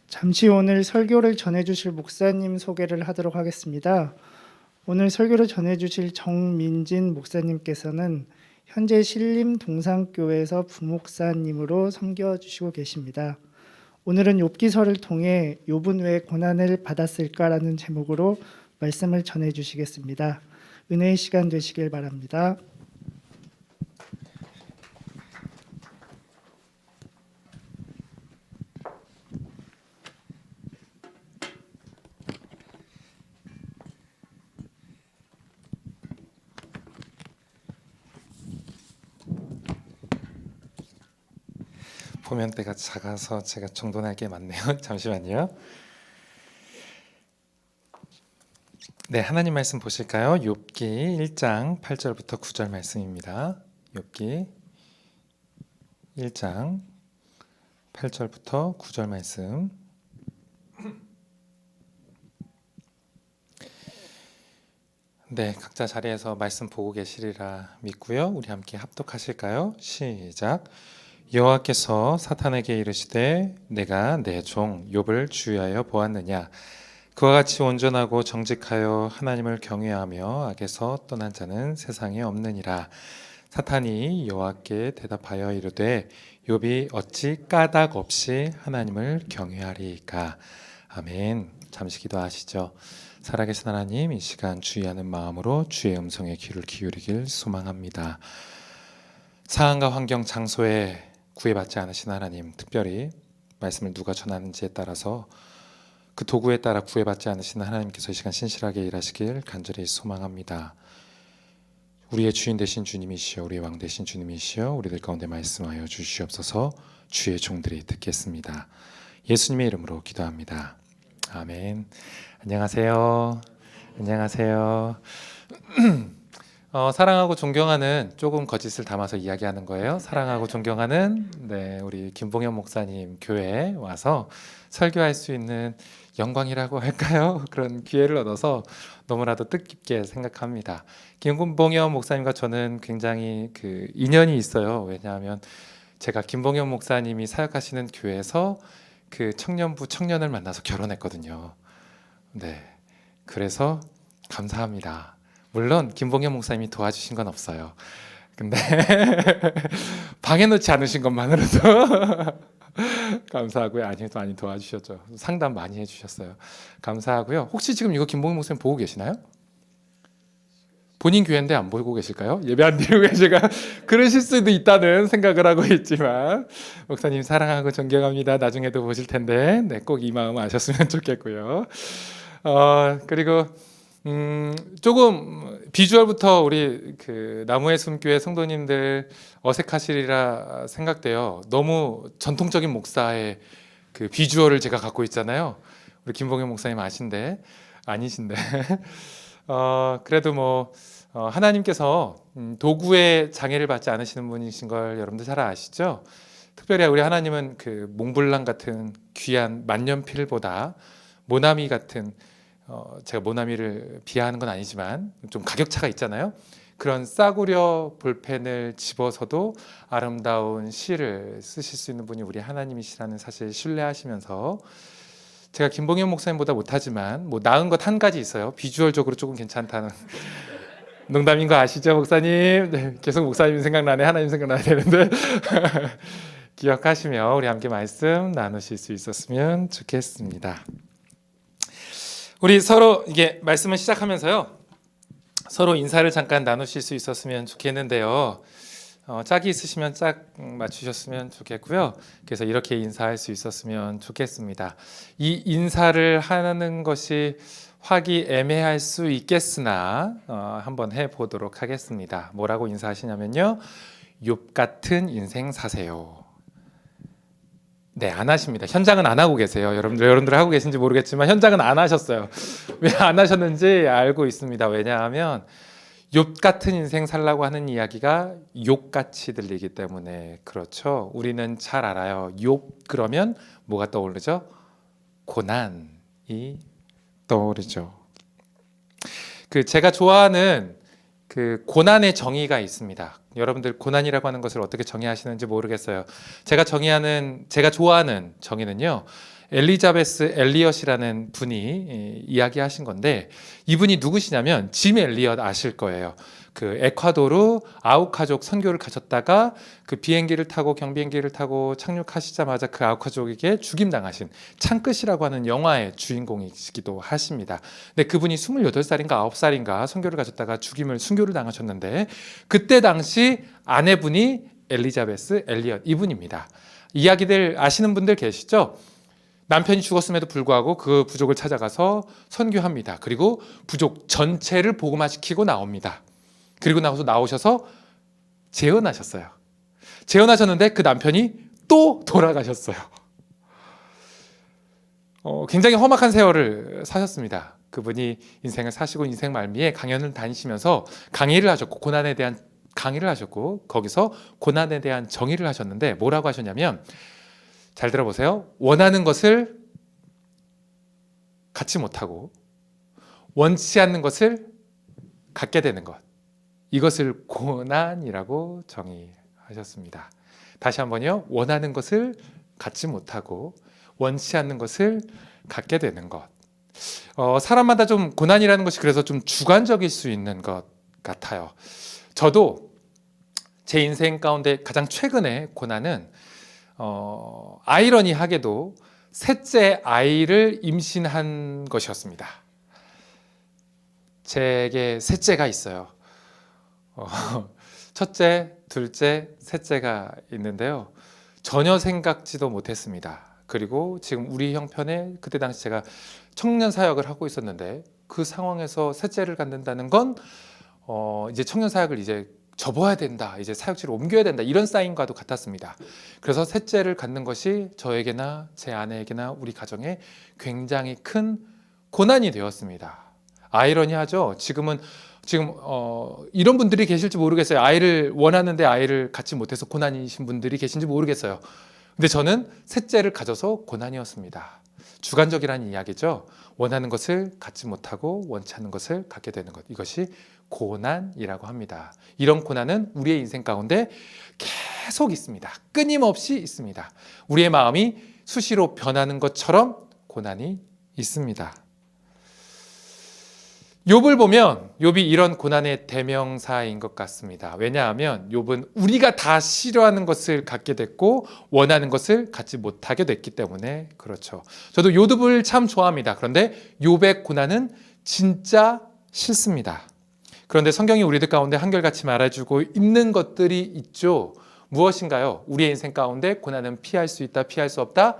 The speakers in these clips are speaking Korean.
잠시 오늘 설교를 전해주실 목사님 소개를 하도록 하겠습니다. 오늘 설교를 전해주실 정민진 목사님께서는 현재 신림 동산교회에서 부목사님으로 섬겨주시고 계십니다. 오늘은 욥기서를 통해 욥은 왜 고난을 받았을까라는 제목으로 말씀을 전해주시겠습니다. 은혜의 시간 되시길 바랍니다. 화면대가 작아서 제가 정돈할 게 많네요. 잠시만요. 네, 하나님 말씀 보실까요? 욥기 1장 8절부터 9절 말씀입니다. 욥기 1장 8절부터 9절 말씀. 네, 각자 자리에서 말씀 보고 계시리라 믿고요. 우리 함께 합독하실까요? 시작. 여호와께서 사탄에게 이르시되 내가 내 종 욥을 주의하여 보았느냐. 그와 같이 온전하고 정직하여 하나님을 경외하며 악에서 떠난 자는 세상에 없느니라. 사탄이 여호와께 대답하여 이르되 욥이 어찌 까닭 없이 하나님을 경외하리이까. 아멘. 잠시 기도하시죠. 살아계신 하나님, 이 시간 주의하는 마음으로 주의 음성에 귀를 기울이길 소망합니다. 상황과 환경, 장소에 구애받지 않으신 하나님, 특별히 말씀을 누가 전하는지에 따라서 그 도구에 따라 구애받지 않으신 하나님께서 이 시간 신실하게 일하시길 간절히 소망합니다. 우리의 주인 되신 주님이시여, 우리의 왕 되신 주님이시여, 우리들 가운데 말씀하여 주시옵소서. 주의 종들이 듣겠습니다. 예수님의 이름으로 기도합니다. 아멘. 안녕하세요. 안녕하세요. 사랑하고 존경하는, 조금 거짓을 담아서 이야기하는 거예요. 사랑하고 존경하는 우리 김봉현 목사님 교회에 와서 설교할 수 있는 영광이라고 할까요? 그런 기회를 얻어서 너무나도 뜻깊게 생각합니다. 김봉현 목사님과 저는 굉장히 인연이 있어요. 왜냐하면 제가 김봉현 목사님이 사역하시는 교회에서 그 청년부 청년을 만나서 결혼했거든요. 네, 그래서 감사합니다. 물론 김봉현 목사님이 도와주신 건 없어요. 근데 방해 놓지 않으신 것만으로도 감사하고요. 아니 많이 도와주셨죠. 상담 많이 해주셨어요. 감사하고요. 혹시 지금 이거 김봉현 목사님 보고 계시나요? 본인 교회인데 안 보고 계실까요? 예배 안 드리고 계실까? 그러실 수도 있다는 생각을 하고 있지만, 목사님 사랑하고 존경합니다. 나중에도 보실 텐데 꼭 이 마음 아셨으면 좋겠고요. 그리고 조금 비주얼부터 우리 나무의 숨교회 성도님들 어색하시리라 생각돼요. 너무 전통적인 목사의 비주얼을 제가 갖고 있잖아요. 우리 김봉현 목사님 아니신데 그래도 하나님께서 도구의 장애를 받지 않으시는 분이신 걸 여러분들 잘 아시죠? 특별히 우리 하나님은 몽블랑 같은 귀한 만년필보다 모나미 같은, 제가 모나미를 비하하는 건 아니지만 좀 가격차가 있잖아요. 그런 싸구려 볼펜을 집어서도 아름다운 시를 쓰실 수 있는 분이 우리 하나님이시라는 사실 신뢰하시면서, 제가 김봉현 목사님보다 못하지만 나은 것 한 가지 있어요. 비주얼적으로 조금 괜찮다는. 농담인 거 아시죠, 목사님? 네, 계속 목사님 생각나네. 하나님 생각나야 되는데 기억하시며 우리 함께 말씀 나누실 수 있었으면 좋겠습니다. 우리 서로 이게 말씀을 시작하면서요, 서로 인사를 잠깐 나누실 수 있었으면 좋겠는데요. 짝이 있으시면 짝 맞추셨으면 좋겠고요. 그래서 이렇게 인사할 수 있었으면 좋겠습니다. 이 인사를 하는 것이 화기애매할 수 있겠으나 한번 해보도록 하겠습니다. 뭐라고 인사하시냐면요, 욥 같은 인생 사세요. 네, 안 하십니다. 현장은 안 하고 계세요. 여러분들 하고 계신지 모르겠지만 현장은 안 하셨어요. 왜 안 하셨는지 알고 있습니다. 왜냐하면 욥 같은 인생 살라고 하는 이야기가 욕같이 들리기 때문에 그렇죠. 우리는 잘 알아요. 욥 그러면 뭐가 떠오르죠? 고난이 떠오르죠. 제가 좋아하는 고난의 정의가 있습니다. 여러분들 고난이라고 하는 것을 어떻게 정의하시는지 모르겠어요. 제가 좋아하는 정의는요, 엘리자베스 엘리엇이라는 분이 이야기하신 건데, 이분이 누구시냐면 짐 엘리엇 아실 거예요. 그 에콰도르 아우카족 선교를 가셨다가 그 비행기를 타고 경비행기를 타고 착륙하시자마자 그 아우카족에게 죽임당하신 창끝이라고 하는 영화의 주인공이시기도 하십니다. 근데 그분이 28살인가 9살인가 선교를 가셨다가 순교를 당하셨는데, 그때 당시 아내분이 엘리자베스 엘리엇 이분입니다. 이야기들 아시는 분들 계시죠? 남편이 죽었음에도 불구하고 그 부족을 찾아가서 선교합니다. 그리고 부족 전체를 복음화시키고 나옵니다. 그리고 나오셔서 재혼하셨어요. 재혼하셨는데 그 남편이 또 돌아가셨어요. 굉장히 험악한 세월을 사셨습니다. 그분이 인생을 사시고 인생 말미에 강연을 다니시면서 강의를 하셨고, 고난에 대한 강의를 하셨고, 거기서 고난에 대한 정의를 하셨는데 뭐라고 하셨냐면, 잘 들어보세요. 원하는 것을 갖지 못하고 원치 않는 것을 갖게 되는 것, 이것을 고난이라고 정의하셨습니다. 다시 한번요. 원하는 것을 갖지 못하고 원치 않는 것을 갖게 되는 것. 사람마다 좀 고난이라는 것이 그래서 좀 주관적일 수 있는 것 같아요. 저도 제 인생 가운데 가장 최근의 고난은 아이러니하게도 셋째 아이를 임신한 것이었습니다. 제게 셋째가 있어요. 첫째, 둘째, 셋째가 있는데요. 전혀 생각지도 못했습니다. 그리고 지금 우리 형편에 그때 당시 제가 청년 사역을 하고 있었는데, 그 상황에서 셋째를 갖는다는 건 이제 청년 사역을 이제 접어야 된다, 이제 사역지로 옮겨야 된다, 이런 사인과도 같았습니다. 그래서 셋째를 갖는 것이 저에게나 제 아내에게나 우리 가정에 굉장히 큰 고난이 되었습니다. 아이러니하죠. 지금 이런 분들이 계실지 모르겠어요. 아이를 원하는데 아이를 갖지 못해서 고난이신 분들이 계신지 모르겠어요. 근데 저는 셋째를 가져서 고난이었습니다. 주관적이라는 이야기죠. 원하는 것을 갖지 못하고 원치 않는 것을 갖게 되는 것, 이것이 고난이라고 합니다. 이런 고난은 우리의 인생 가운데 계속 있습니다. 끊임없이 있습니다. 우리의 마음이 수시로 변하는 것처럼 고난이 있습니다. 욥을 보면 욥이 이런 고난의 대명사인 것 같습니다. 왜냐하면 욥은 우리가 다 싫어하는 것을 갖게 됐고 원하는 것을 갖지 못하게 됐기 때문에 그렇죠. 저도 욥을 참 좋아합니다. 그런데 욥의 고난은 진짜 싫습니다. 그런데 성경이 우리들 가운데 한결같이 말해주고 있는 것들이 있죠. 무엇인가요? 우리의 인생 가운데 고난은 피할 수 있다, 피할 수 없다,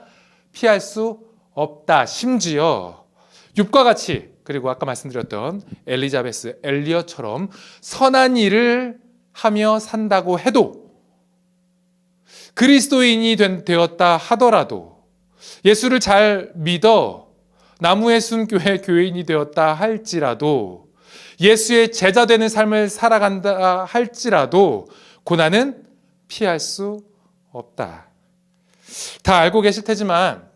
피할 수 없다. 심지어 욥과 같이, 그리고 아까 말씀드렸던 엘리자베스 엘리엇처럼 선한 일을 하며 산다고 해도, 그리스도인이 되었다 하더라도, 예수를 잘 믿어 나무의 숨교회 교인이 되었다 할지라도, 예수의 제자 되는 삶을 살아간다 할지라도 고난은 피할 수 없다. 다 알고 계실 테지만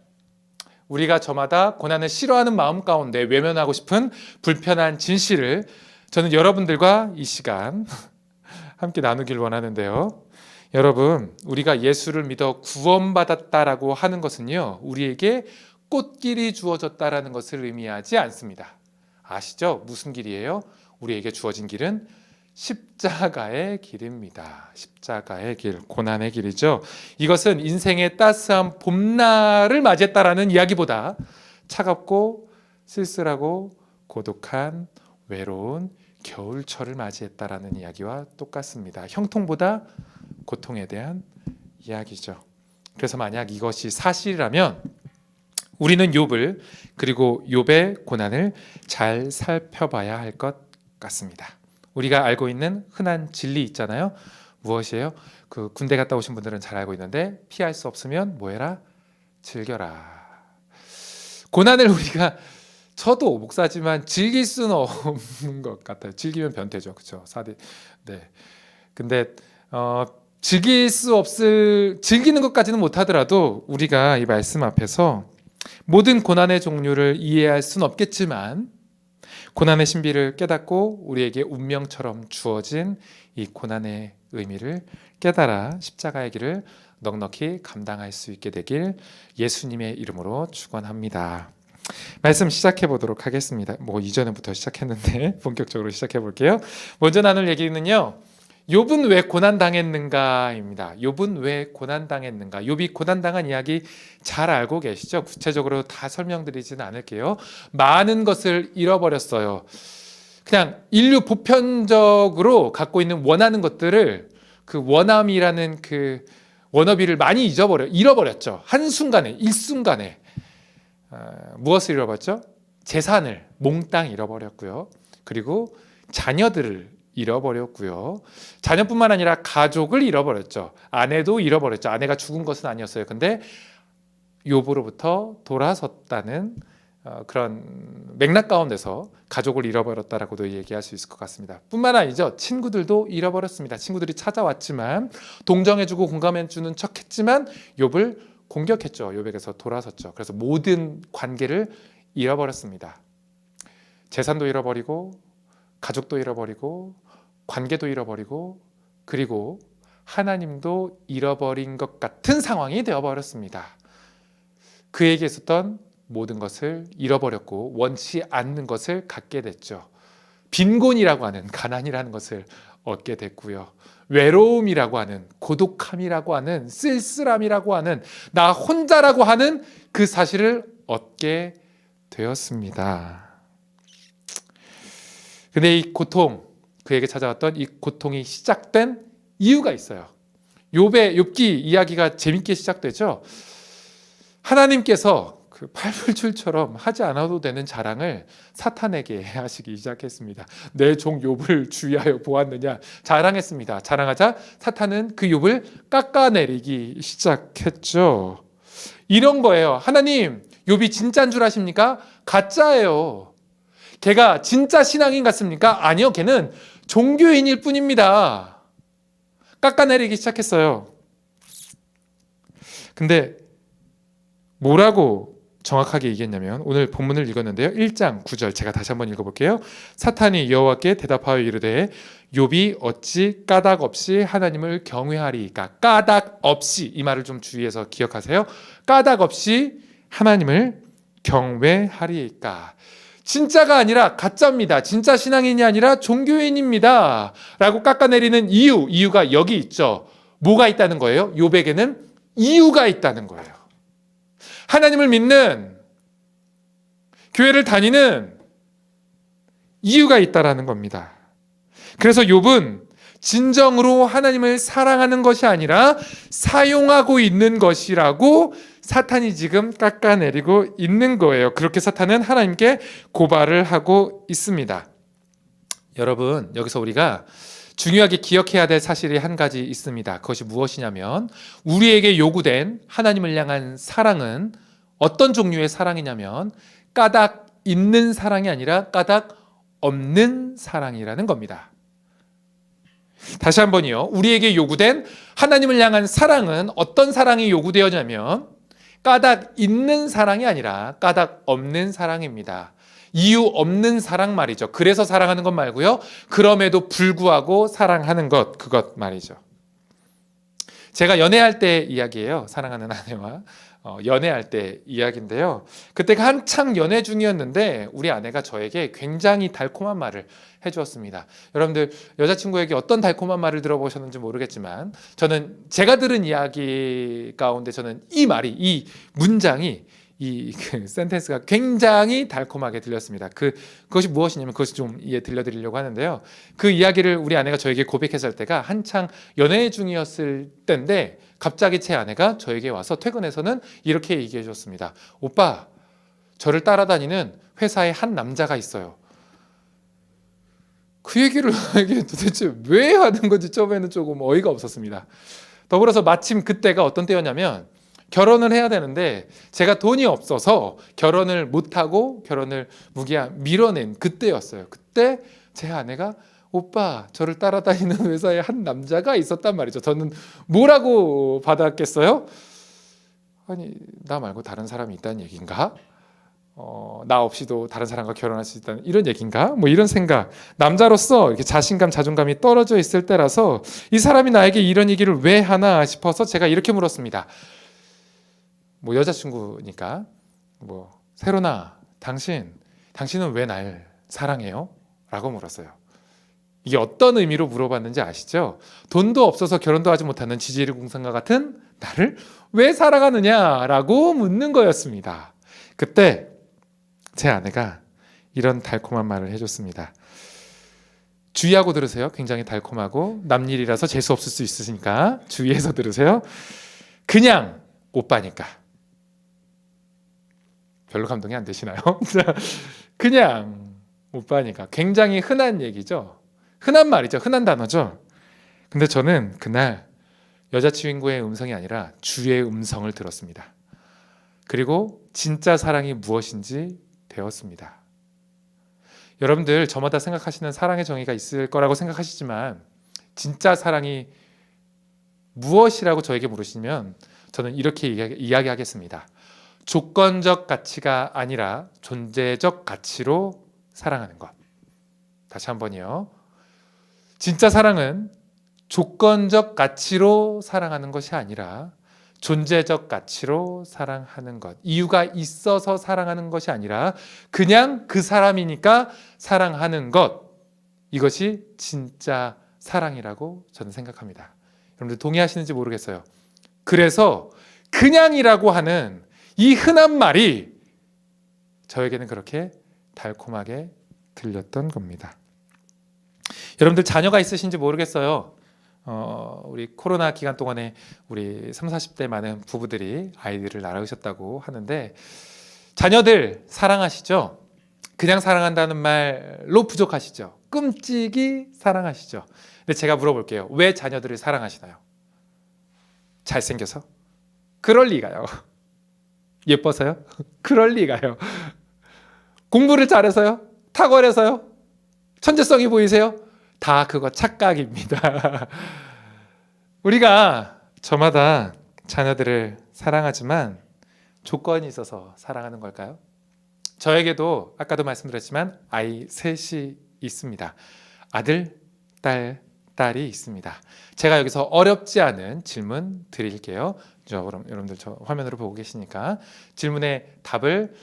우리가 저마다 고난을 싫어하는 마음 가운데 외면하고 싶은 불편한 진실을 저는 여러분들과 이 시간 함께 나누길 원하는데요. 여러분, 우리가 예수를 믿어 구원받았다라고 하는 것은요, 우리에게 꽃길이 주어졌다라는 것을 의미하지 않습니다. 아시죠? 무슨 길이에요? 우리에게 주어진 길은 십자가의 길입니다. 십자가의 길, 고난의 길이죠. 이것은 인생의 따스한 봄날을 맞이했다라는 이야기보다 차갑고 쓸쓸하고 고독한 외로운 겨울철을 맞이했다라는 이야기와 똑같습니다. 형통보다 고통에 대한 이야기죠. 그래서 만약 이것이 사실이라면 우리는 욥을, 그리고 욥의 고난을 잘 살펴봐야 할 것 같습니다. 우리가 알고 있는 흔한 진리 있잖아요. 무엇이에요? 그 군대 갔다 오신 분들은 잘 알고 있는데, 피할 수 없으면 뭐해라? 즐겨라. 고난을 우리가, 저도 목사지만 즐길 수는 없는 것 같아요. 즐기면 변태죠, 그렇죠? 네. 근데 즐기는 것까지는 못하더라도 우리가 이 말씀 앞에서 모든 고난의 종류를 이해할 수는 없겠지만 고난의 신비를 깨닫고 우리에게 운명처럼 주어진 이 고난의 의미를 깨달아 십자가의 길을 넉넉히 감당할 수 있게 되길 예수님의 이름으로 축원합니다. 말씀 시작해 보도록 하겠습니다. 뭐 이전부터 시작했는데 본격적으로 시작해 볼게요. 먼저 나눌 얘기는요, 욥은 왜 고난 당했는가입니다. 욥은 왜 고난 당했는가? 욥이 고난 당한 이야기 잘 알고 계시죠? 구체적으로 다 설명드리지는 않을게요. 많은 것을 잃어버렸어요. 그냥 인류 보편적으로 갖고 있는 원하는 것들을, 그 원함이라는 그 워너비를 많이 잃어버렸죠. 한순간에, 일순간에. 무엇을 잃어버렸죠? 재산을 몽땅 잃어버렸고요. 그리고 자녀들을 잃어버렸고요. 자녀뿐만 아니라 가족을 잃어버렸죠. 아내도 잃어버렸죠. 아내가 죽은 것은 아니었어요. 근데 욥으로부터 돌아섰다는 그런 맥락 가운데서 가족을 잃어버렸다라고도 얘기할 수 있을 것 같습니다. 뿐만 아니죠. 친구들도 잃어버렸습니다. 친구들이 찾아왔지만, 동정해주고 공감해주는 척했지만 욥을 공격했죠. 욥에게서 돌아섰죠. 그래서 모든 관계를 잃어버렸습니다. 재산도 잃어버리고, 가족도 잃어버리고, 관계도 잃어버리고, 그리고 하나님도 잃어버린 것 같은 상황이 되어버렸습니다. 그에게 있었던 모든 것을 잃어버렸고 원치 않는 것을 갖게 됐죠. 빈곤이라고 하는, 가난이라는 것을 얻게 됐고요. 외로움이라고 하는, 고독함이라고 하는, 쓸쓸함이라고 하는, 나 혼자라고 하는 그 사실을 얻게 되었습니다. 근데 이 고통, 그에게 찾아왔던 이 고통이 시작된 이유가 있어요. 욥기 이야기가 재밌게 시작되죠. 하나님께서 그 팔불출처럼 하지 않아도 되는 자랑을 사탄에게 하시기 시작했습니다. 내 종 욥을 주의하여 보았느냐, 자랑했습니다. 자랑하자 사탄은 그 욥을 깎아내리기 시작했죠. 이런 거예요. 하나님, 욥이 진짜인 줄 아십니까? 가짜예요. 걔가 진짜 신앙인 같습니까? 아니요, 걔는 종교인일 뿐입니다. 깎아내리기 시작했어요. 근데 뭐라고 정확하게 얘기했냐면, 오늘 본문을 읽었는데요, 1장 9절 제가 다시 한번 읽어볼게요. 사탄이 여호와께 대답하여 이르되 욥이 어찌 까닭 없이 하나님을 경외하리이까. 까닭 없이, 이 말을 좀 주의해서 기억하세요. 까닭 없이 하나님을 경외하리이까. 진짜가 아니라 가짜입니다. 진짜 신앙인이 아니라 종교인입니다 라고 깎아내리는 이유가 여기 있죠. 뭐가 있다는 거예요? 욥에게는 이유가 있다는 거예요. 하나님을 믿는, 교회를 다니는 이유가 있다라는 겁니다. 그래서 욥은 진정으로 하나님을 사랑하는 것이 아니라 사용하고 있는 것이라고 사탄이 지금 깎아내리고 있는 거예요. 그렇게 사탄은 하나님께 고발을 하고 있습니다. 여러분, 여기서 우리가 중요하게 기억해야 될 사실이 한 가지 있습니다. 그것이 무엇이냐면, 우리에게 요구된 하나님을 향한 사랑은 어떤 종류의 사랑이냐면 까닭 있는 사랑이 아니라 까닭 없는 사랑이라는 겁니다. 다시 한번요. 우리에게 요구된 하나님을 향한 사랑은 어떤 사랑이 요구되었냐면 까닭 있는 사랑이 아니라 까닭 없는 사랑입니다. 이유 없는 사랑 말이죠. 그래서 사랑하는 것 말고요. 그럼에도 불구하고 사랑하는 것, 그것 말이죠. 제가 연애할 때 이야기예요. 사랑하는 아내와 연애할 때 이야기인데요. 그때가 한창 연애 중이었는데 우리 아내가 저에게 굉장히 달콤한 말을 해주었습니다. 여러분들 여자친구에게 어떤 달콤한 말을 들어보셨는지 모르겠지만, 저는 제가 들은 이야기 가운데 저는 이 말이, 이 문장이, 이 센텐스가 굉장히 달콤하게 들렸습니다. 그것이 무엇이냐면, 그것을 좀 들려드리려고 하는데요. 그 이야기를 우리 아내가 저에게 고백했을 때가 한창 연애 중이었을 때인데, 갑자기 제 아내가 저에게 와서 퇴근해서는 이렇게 얘기해 줬습니다. 오빠, 저를 따라다니는 회사에 한 남자가 있어요. 그 얘기를 이게 도대체 왜 하는 건지 처음에는 조금 어이가 없었습니다. 더불어서 마침 그때가 어떤 때였냐면, 결혼을 해야 되는데 제가 돈이 없어서 결혼을 못하고 결혼을 밀어낸 그때였어요. 그때 제 아내가 오빠, 저를 따라다니는 회사에 한 남자가 있었단 말이죠. 저는 뭐라고 받았겠어요? 아니, 나 말고 다른 사람이 있다는 얘기인가? 나 없이도 다른 사람과 결혼할 수 있다는 이런 얘기인가? 뭐 이런 생각. 남자로서 이렇게 자신감, 자존감이 떨어져 있을 때라서 이 사람이 나에게 이런 얘기를 왜 하나 싶어서 제가 이렇게 물었습니다. 뭐 여자친구니까 뭐 세로나 당신은 왜 날 사랑해요? 라고 물었어요. 이게 어떤 의미로 물어봤는지 아시죠? 돈도 없어서 결혼도 하지 못하는 지지리 공상과 같은 나를 왜 사랑하느냐라고 묻는 거였습니다. 그때 제 아내가 이런 달콤한 말을 해줬습니다. 주의하고 들으세요. 굉장히 달콤하고 남일이라서 재수 없을 수 있으니까 주의해서 들으세요. 그냥 오빠니까. 별로 감동이 안 되시나요? 그냥 오빠니까. 굉장히 흔한 얘기죠. 흔한 말이죠. 흔한 단어죠. 근데 저는 그날 여자친구의 음성이 아니라 주의 음성을 들었습니다. 그리고 진짜 사랑이 무엇인지 배웠습니다. 여러분들 저마다 생각하시는 사랑의 정의가 있을 거라고 생각하시지만 진짜 사랑이 무엇이라고 저에게 물으시면 저는 이렇게 이야기하겠습니다. 조건적 가치가 아니라 존재적 가치로 사랑하는 것. 다시 한번요. 진짜 사랑은 조건적 가치로 사랑하는 것이 아니라 존재적 가치로 사랑하는 것. 이유가 있어서 사랑하는 것이 아니라 그냥 그 사람이니까 사랑하는 것. 이것이 진짜 사랑이라고 저는 생각합니다. 여러분들 동의하시는지 모르겠어요. 그래서 그냥이라고 하는 이 흔한 말이 저에게는 그렇게 달콤하게 들렸던 겁니다. 여러분들 자녀가 있으신지 모르겠어요. 우리 코로나 기간 동안에 우리 30, 40대 많은 부부들이 아이들을 낳으셨다고 하는데 자녀들 사랑하시죠? 그냥 사랑한다는 말로 부족하시죠? 끔찍이 사랑하시죠? 근데 제가 물어볼게요. 왜 자녀들을 사랑하시나요? 잘생겨서? 그럴 리가요. 예뻐서요? 그럴 리가요. 공부를 잘해서요? 탁월해서요? 천재성이 보이세요? 다 그거 착각입니다. 우리가 저마다 자녀들을 사랑하지만 조건이 있어서 사랑하는 걸까요? 저에게도 아까도 말씀드렸지만 아이 셋이 있습니다. 아들, 딸, 딸이 있습니다. 제가 여기서 어렵지 않은 질문 드릴게요. 그럼 여러분들 저 화면으로 보고 계시니까 질문의 답을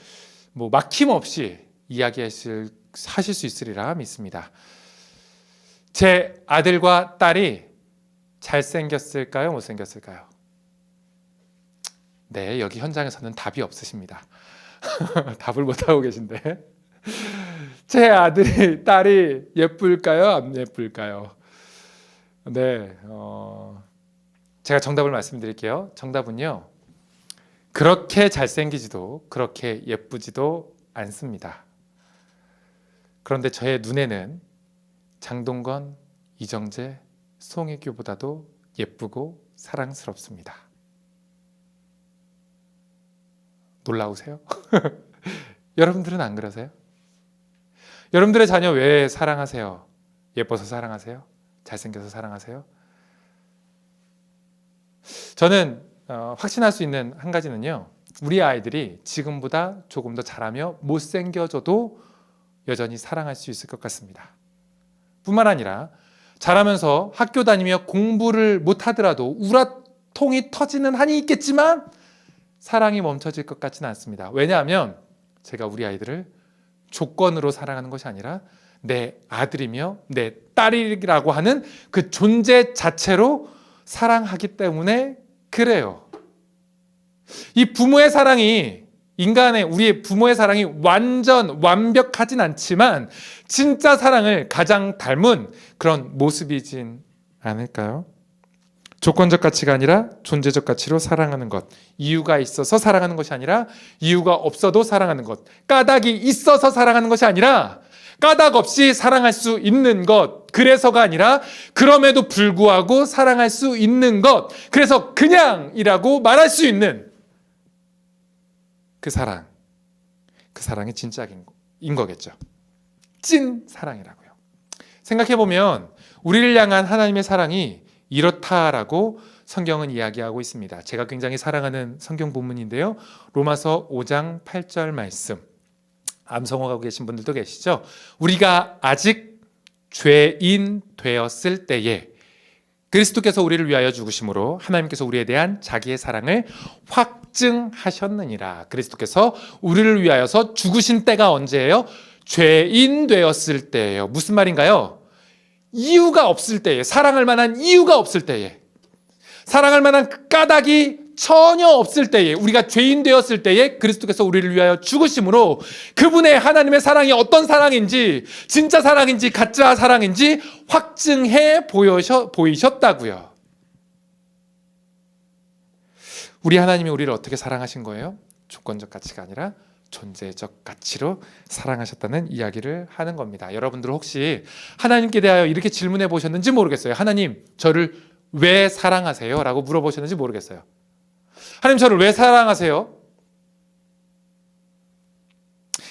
뭐 막힘없이 이야기하실 수 있으리라 믿습니다. 제 아들과 딸이 잘생겼을까요? 못생겼을까요? 네, 여기 현장에서는 답이 없으십니다. 답을 못하고 계신데 제 아들이 딸이 예쁠까요? 안 예쁠까요? 네, 제가 정답을 말씀드릴게요. 정답은요, 그렇게 잘생기지도 그렇게 예쁘지도 않습니다. 그런데 저의 눈에는 장동건, 이정재, 송혜교보다도 예쁘고 사랑스럽습니다. 놀라우세요? 여러분들은 안 그러세요? 여러분들의 자녀 왜 사랑하세요? 예뻐서 사랑하세요? 잘생겨서 사랑하세요? 저는 확신할 수 있는 한 가지는요, 우리 아이들이 지금보다 조금 더 잘하며 못생겨져도 여전히 사랑할 수 있을 것 같습니다. 뿐만 아니라 자라면서 학교 다니며 공부를 못하더라도 우라통이 터지는 한이 있겠지만 사랑이 멈춰질 것 같지는 않습니다. 왜냐하면 제가 우리 아이들을 조건으로 사랑하는 것이 아니라 내 아들이며 내 딸이라고 하는 그 존재 자체로 사랑하기 때문에 그래요. 이 부모의 사랑이 우리의 부모의 사랑이 완벽하진 않지만 진짜 사랑을 가장 닮은 그런 모습이진 않을까요? 조건적 가치가 아니라 존재적 가치로 사랑하는 것. 이유가 있어서 사랑하는 것이 아니라 이유가 없어도 사랑하는 것. 까닭이 있어서 사랑하는 것이 아니라 까닭 없이 사랑할 수 있는 것. 그래서가 아니라 그럼에도 불구하고 사랑할 수 있는 것. 그래서 그냥이라고 말할 수 있는 그 사랑이 진짜인 거겠죠. 찐 사랑이라고요. 생각해보면 우리를 향한 하나님의 사랑이 이렇다라고 성경은 이야기하고 있습니다. 제가 굉장히 사랑하는 성경 본문인데요. 로마서 5장 8절 말씀. 암송하고 계신 분들도 계시죠? 우리가 아직 죄인 되었을 때에 그리스도께서 우리를 위하여 죽으심으로 하나님께서 우리에 대한 자기의 사랑을 확증하셨느니라. 그리스도께서 우리를 위하여서 죽으신 때가 언제예요? 죄인 되었을 때예요. 무슨 말인가요? 이유가 없을 때에, 사랑할 만한 이유가 없을 때에, 사랑할 만한 까닭이 전혀 없을 때에, 우리가 죄인 되었을 때에 그리스도께서 우리를 위하여 죽으심으로 그분의 하나님의 사랑이 어떤 사랑인지, 진짜 사랑인지 가짜 사랑인지 확증해 보이셨다고요. 우리 하나님이 우리를 어떻게 사랑하신 거예요? 조건적 가치가 아니라 존재적 가치로 사랑하셨다는 이야기를 하는 겁니다. 여러분들 혹시 하나님께 대하여 이렇게 질문해 보셨는지 모르겠어요. 하나님, 저를 왜 사랑하세요? 라고 물어보셨는지 모르겠어요. 하나님, 저를 왜 사랑하세요?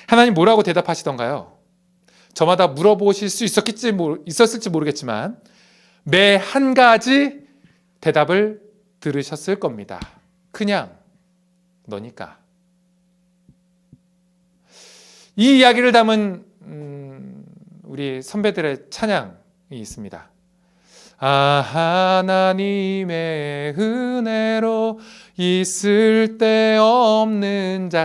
하나님 뭐라고 대답하시던가요? 저마다 물어보실 수 있었을지 모르겠지만 매 한 가지 대답을 들으셨을 겁니다. 그냥 너니까. 이 이야기를 담은 우리 선배들의 찬양이 있습니다. 하나님의 은혜로 이 쓸데없는 자,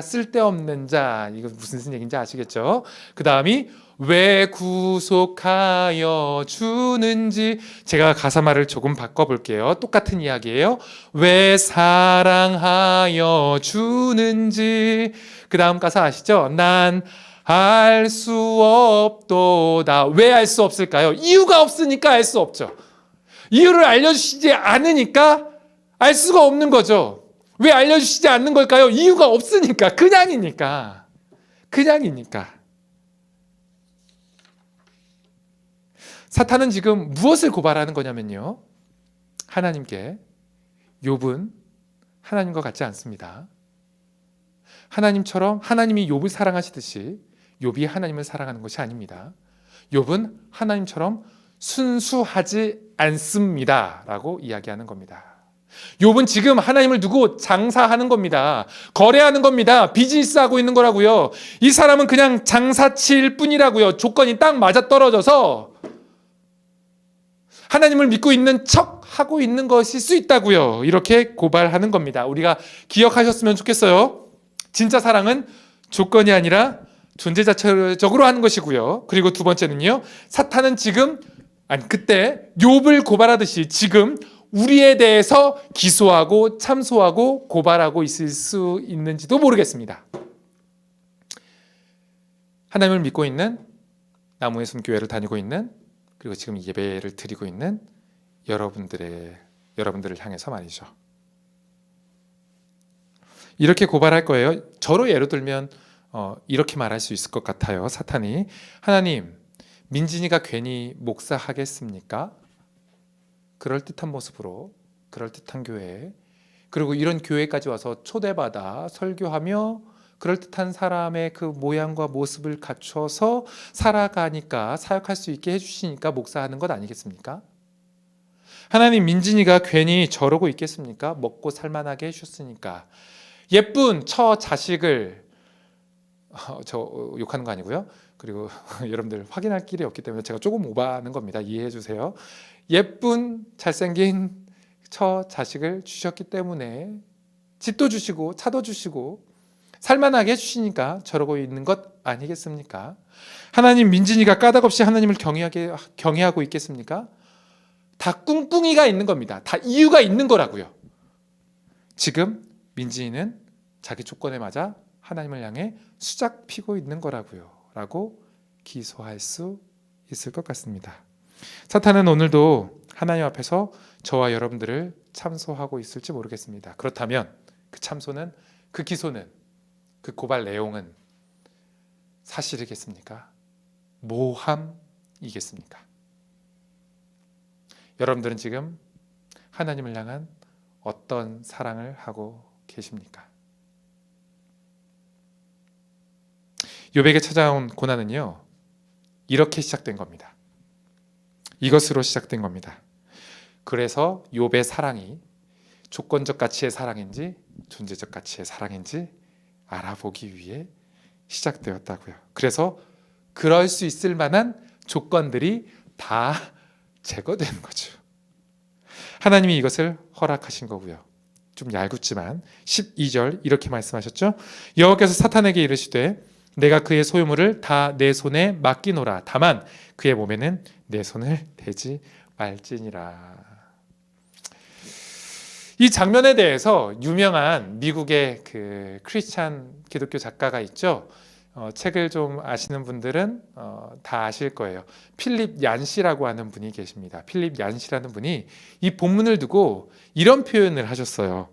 이거 무슨 얘기인지 아시겠죠? 그 다음이 왜 구속하여 주는지, 제가 가사말을 조금 바꿔볼게요. 똑같은 이야기예요. 왜 사랑하여 주는지. 그 다음 가사 아시죠? 난 알 수 없도다. 왜 알 수 없을까요? 이유가 없으니까 알 수 없죠. 이유를 알려주시지 않으니까 알 수가 없는 거죠. 왜 알려주시지 않는 걸까요? 이유가 없으니까, 그냥이니까. 사탄은 지금 무엇을 고발하는 거냐면요, 하나님께 욥은 하나님과 같지 않습니다. 하나님처럼 하나님이 욥을 사랑하시듯이 욥이 하나님을 사랑하는 것이 아닙니다. 욥은 하나님처럼 순수하지 않습니다 라고 이야기하는 겁니다. 욥은 지금 하나님을 두고 장사하는 겁니다. 거래하는 겁니다. 비즈니스하고 있는 거라고요. 이 사람은 그냥 장사치일 뿐이라고요. 조건이 딱 맞아떨어져서 하나님을 믿고 있는 척 하고 있는 것일 수 있다고요. 이렇게 고발하는 겁니다. 우리가 기억하셨으면 좋겠어요. 진짜 사랑은 조건이 아니라 존재 자체적으로 하는 것이고요. 그리고 두 번째는요, 사탄은 그때 욥을 고발하듯이 지금 우리에 대해서 기소하고 참소하고 고발하고 있을 수 있는지도 모르겠습니다. 하나님을 믿고 있는, 나무의 숨 교회를 다니고 있는, 그리고 지금 예배를 드리고 있는 여러분들을 향해서 말이죠. 이렇게 고발할 거예요. 저로 예를 들면 이렇게 말할 수 있을 것 같아요. 사탄이, 하나님, 민진이가 괜히 목사하겠습니까? 그럴듯한 모습으로, 그럴듯한 교회, 그리고 이런 교회까지 와서 초대받아 설교하며 그럴듯한 사람의 그 모양과 모습을 갖춰서 살아가니까, 사역할 수 있게 해주시니까 목사하는 것 아니겠습니까? 하나님, 민진이가 괜히 저러고 있겠습니까? 먹고 살만하게 해주셨으니까. 예쁜 처 자식을, 저 욕하는 거 아니고요. 그리고 여러분들 확인할 길이 없기 때문에 제가 조금 오버하는 겁니다. 이해해 주세요. 예쁜 잘생긴 처 자식을 주셨기 때문에 집도 주시고 차도 주시고 살만하게 해주시니까 저러고 있는 것 아니겠습니까? 하나님, 민진이가 까닭없이 하나님을 경외하고 있겠습니까? 다 꿍꿍이가 있는 겁니다. 다 이유가 있는 거라고요. 지금 민진이는 자기 조건에 맞아 하나님을 향해 수작 피고 있는 거라고요. 라고 기소할 수 있을 것 같습니다. 사탄은 오늘도 하나님 앞에서 저와 여러분들을 참소하고 있을지 모르겠습니다. 그렇다면 그 참소는, 그 기소는, 그 고발 내용은 사실이겠습니까? 모함이겠습니까? 여러분들은 지금 하나님을 향한 어떤 사랑을 하고 계십니까? 욥에게 찾아온 고난은요, 이렇게 시작된 겁니다. 이것으로 시작된 겁니다. 그래서 욥의 사랑이 조건적 가치의 사랑인지 존재적 가치의 사랑인지 알아보기 위해 시작되었다고요. 그래서 그럴 수 있을 만한 조건들이 다 제거되는 거죠. 하나님이 이것을 허락하신 거고요. 좀 얄궂지만 12절 이렇게 말씀하셨죠. 여호와께서 사탄에게 이르시되 내가 그의 소유물을 다 내 손에 맡기노라. 다만 그의 몸에는 내 손을 대지 말지니라. 이 장면에 대해서 유명한 미국의 그 크리스찬 기독교 작가가 있죠. 책을 좀 아시는 분들은 다 아실 거예요. 필립 얀시라고 하는 분이 계십니다. 필립 얀시라는 분이 이 본문을 두고 이런 표현을 하셨어요.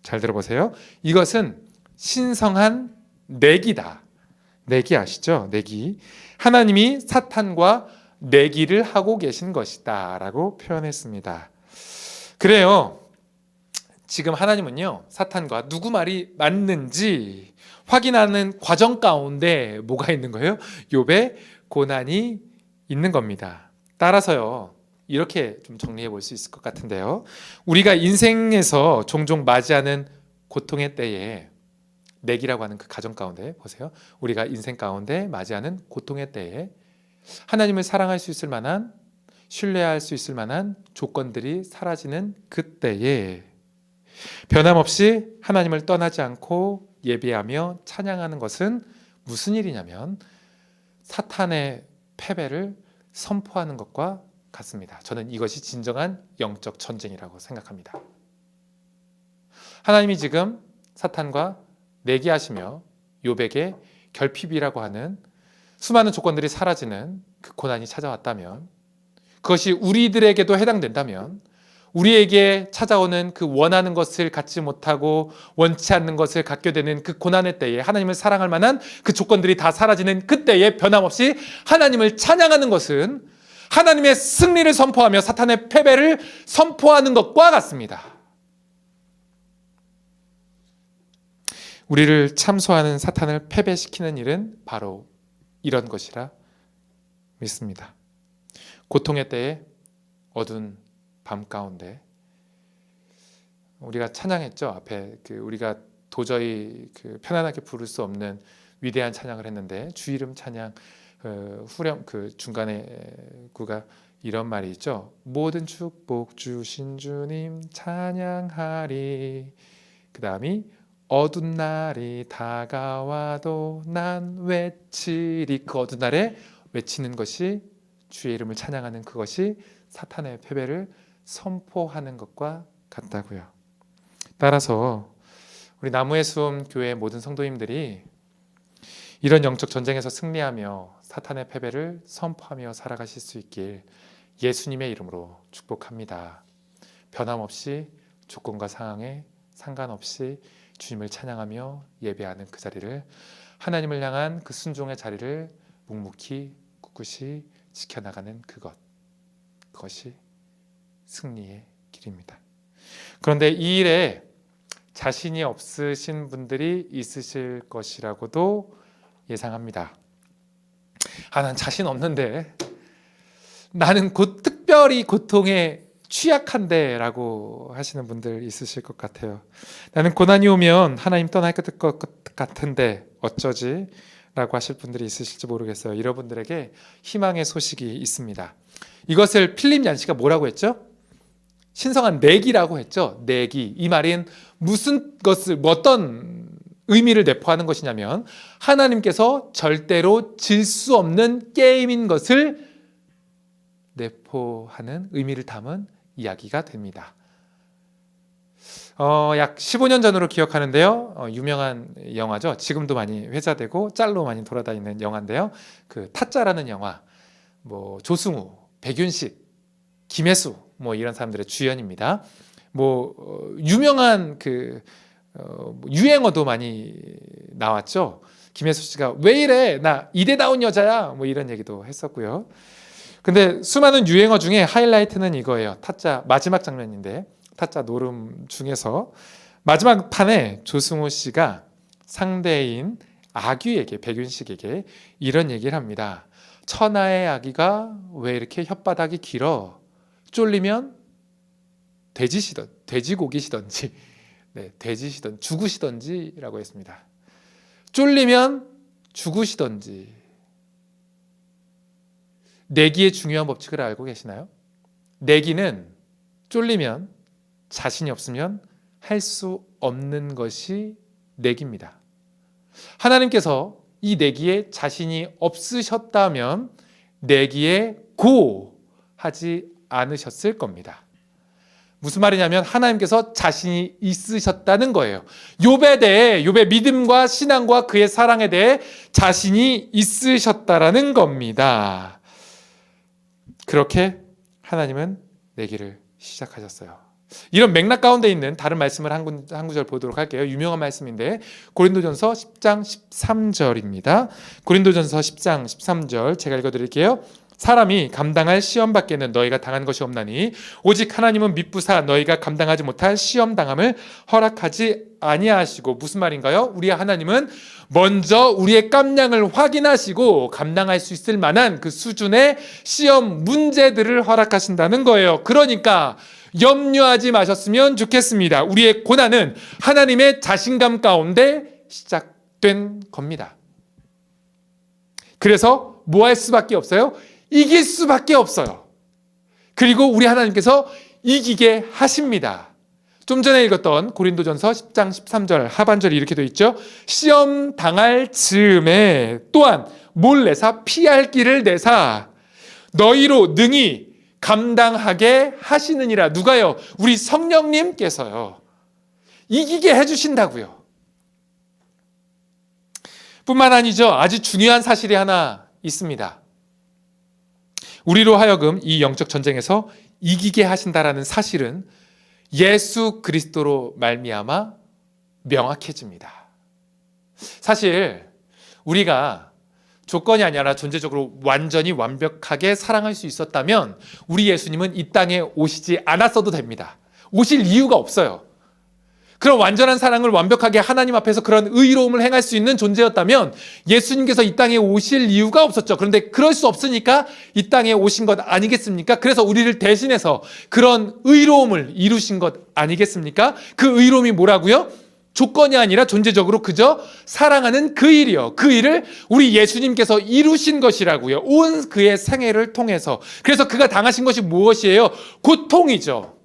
잘 들어보세요. 이것은 신성한 내기다. 내기 아시죠? 내기. 하나님이 사탄과 내기를 하고 계신 것이다 라고 표현했습니다. 그래요. 지금 하나님은요, 사탄과 누구 말이 맞는지 확인하는 과정 가운데 뭐가 있는 거예요? 욥의 고난이 있는 겁니다. 따라서요, 이렇게 좀 정리해 볼 수 있을 것 같은데요. 우리가 인생에서 종종 맞이하는 고통의 때에, 내기라고 하는 그 가정 가운데 보세요. 우리가 인생 가운데 맞이하는 고통의 때에 하나님을 사랑할 수 있을 만한, 신뢰할 수 있을 만한 조건들이 사라지는 그때에 변함없이 하나님을 떠나지 않고 예배하며 찬양하는 것은 무슨 일이냐면 사탄의 패배를 선포하는 것과 같습니다. 저는 이것이 진정한 영적 전쟁이라고 생각합니다. 하나님이 지금 사탄과 내기하시며 욥에게 결핍이라고 하는 수많은 조건들이 사라지는 그 고난이 찾아왔다면, 그것이 우리들에게도 해당된다면, 우리에게 찾아오는 그 원하는 것을 갖지 못하고 원치 않는 것을 갖게 되는 그 고난의 때에 하나님을 사랑할 만한 그 조건들이 다 사라지는 그때에 변함없이 하나님을 찬양하는 것은 하나님의 승리를 선포하며 사탄의 패배를 선포하는 것과 같습니다. 우리를 참소하는 사탄을 패배시키는 일은 바로 이런 것이라 믿습니다. 고통의 때에 어두운 밤 가운데 우리가 찬양했죠. 앞에 우리가 도저히 편안하게 부를 수 없는 위대한 찬양을 했는데 주 이름 찬양 후렴 중간에 구가 이런 말이 있죠. 모든 축복 주신 주님 찬양하리. 그 다음이 어두운 날이 다가와도 난 외치리. 그 어두운 날에 외치는 것이 주의 이름을 찬양하는 그것이 사탄의 패배를 선포하는 것과 같다고요. 따라서 우리 나무의 숨 교회 모든 성도님들이 이런 영적 전쟁에서 승리하며 사탄의 패배를 선포하며 살아가실 수 있길 예수님의 이름으로 축복합니다. 변함없이 조건과 상황에 상관없이 주님을 찬양하며 예배하는 그 자리를, 하나님을 향한 그 순종의 자리를 묵묵히 꿋꿋이 지켜나가는 그것이 승리의 길입니다. 그런데 이 일에 자신이 없으신 분들이 있으실 것이라고도 예상합니다. 난 자신 없는데, 나는 특별히 고통에 취약한데 라고 하시는 분들 있으실 것 같아요. 나는 고난이 오면 하나님 떠날 것 같은데 어쩌지? 라고 하실 분들이 있으실지 모르겠어요. 이런 분들에게 희망의 소식이 있습니다. 이것을 필립 얀시가 뭐라고 했죠? 신성한 내기라고 했죠. 내기. 이 말은 어떤 의미를 내포하는 것이냐면 하나님께서 절대로 질 수 없는 게임인 것을 내포하는 의미를 담은 이야기가 됩니다. 약 15년 전으로 기억하는데요. 유명한 영화죠. 지금도 많이 회자되고 짤로 많이 돌아다니는 영화인데요. 타짜라는 영화, 조승우, 백윤식, 김혜수 이런 사람들의 주연입니다. 유명한 유행어도 많이 나왔죠. 김혜수 씨가 왜 이래? 나 이대다운 여자야. 이런 얘기도 했었고요. 근데 수많은 유행어 중에 하이라이트는 이거예요. 타짜 마지막 장면인데, 타짜 노름 중에서 마지막 판에 조승우 씨가 상대인 아귀에게, 백윤식에게 이런 얘기를 합니다. 천하의 아기가 왜 이렇게 혓바닥이 길어? 쫄리면 돼지고기시던지, 죽으시던지라고 했습니다. 쫄리면 죽으시던지. 내기의 중요한 법칙을 알고 계시나요? 내기는 쫄리면, 자신이 없으면 할 수 없는 것이 내기입니다. 하나님께서 이 내기에 자신이 없으셨다면 내기에 고 하지 않으셨을 겁니다. 무슨 말이냐면 하나님께서 자신이 있으셨다는 거예요. 욥에 대해, 욥의 믿음과 신앙과 그의 사랑에 대해 자신이 있으셨다라는 겁니다. 그렇게 하나님은 내기를 시작하셨어요. 이런 맥락 가운데 있는 다른 말씀을 한 구절 보도록 할게요. 유명한 말씀인데 고린도전서 10장 13절입니다. 고린도전서 10장 13절 제가 읽어드릴게요. 사람이 감당할 시험 밖에는 너희가 당한 것이 없나니 오직 하나님은 미쁘사 너희가 감당하지 못할 시험 당함을 허락하지 아니하시고. 무슨 말인가요? 우리 하나님은 먼저 우리의 깜냥을 확인하시고 감당할 수 있을 만한 그 수준의 시험 문제들을 허락하신다는 거예요. 그러니까 염려하지 마셨으면 좋겠습니다. 우리의 고난은 하나님의 자신감 가운데 시작된 겁니다. 그래서 뭐 할 수밖에 없어요? 이길 수밖에 없어요. 그리고 우리 하나님께서 이기게 하십니다. 좀 전에 읽었던 고린도전서 10장 13절 하반절이 이렇게 되어 있죠. 시험 당할 즈음에 또한 몰래사 피할 길을 내사 너희로 능히 감당하게 하시느니라. 누가요? 우리 성령님께서요. 이기게 해주신다고요. 뿐만 아니죠. 아주 중요한 사실이 하나 있습니다. 우리로 하여금 이 영적 전쟁에서 이기게 하신다라는 사실은 예수 그리스도로 말미암아 명확해집니다. 사실 우리가 조건이 아니라 존재적으로 완전히 완벽하게 사랑할 수 있었다면 우리 예수님은 이 땅에 오시지 않았어도 됩니다. 오실 이유가 없어요. 그런 완전한 사랑을 완벽하게 하나님 앞에서 그런 의로움을 행할 수 있는 존재였다면 예수님께서 이 땅에 오실 이유가 없었죠. 그런데 그럴 수 없으니까 이 땅에 오신 것 아니겠습니까? 그래서 우리를 대신해서 그런 의로움을 이루신 것 아니겠습니까? 그 의로움이 뭐라고요? 조건이 아니라 존재적으로 그저 사랑하는 그 일이요. 그 일을 우리 예수님께서 이루신 것이라고요. 온 그의 생애를 통해서. 그래서 그가 당하신 것이 무엇이에요? 고통이죠.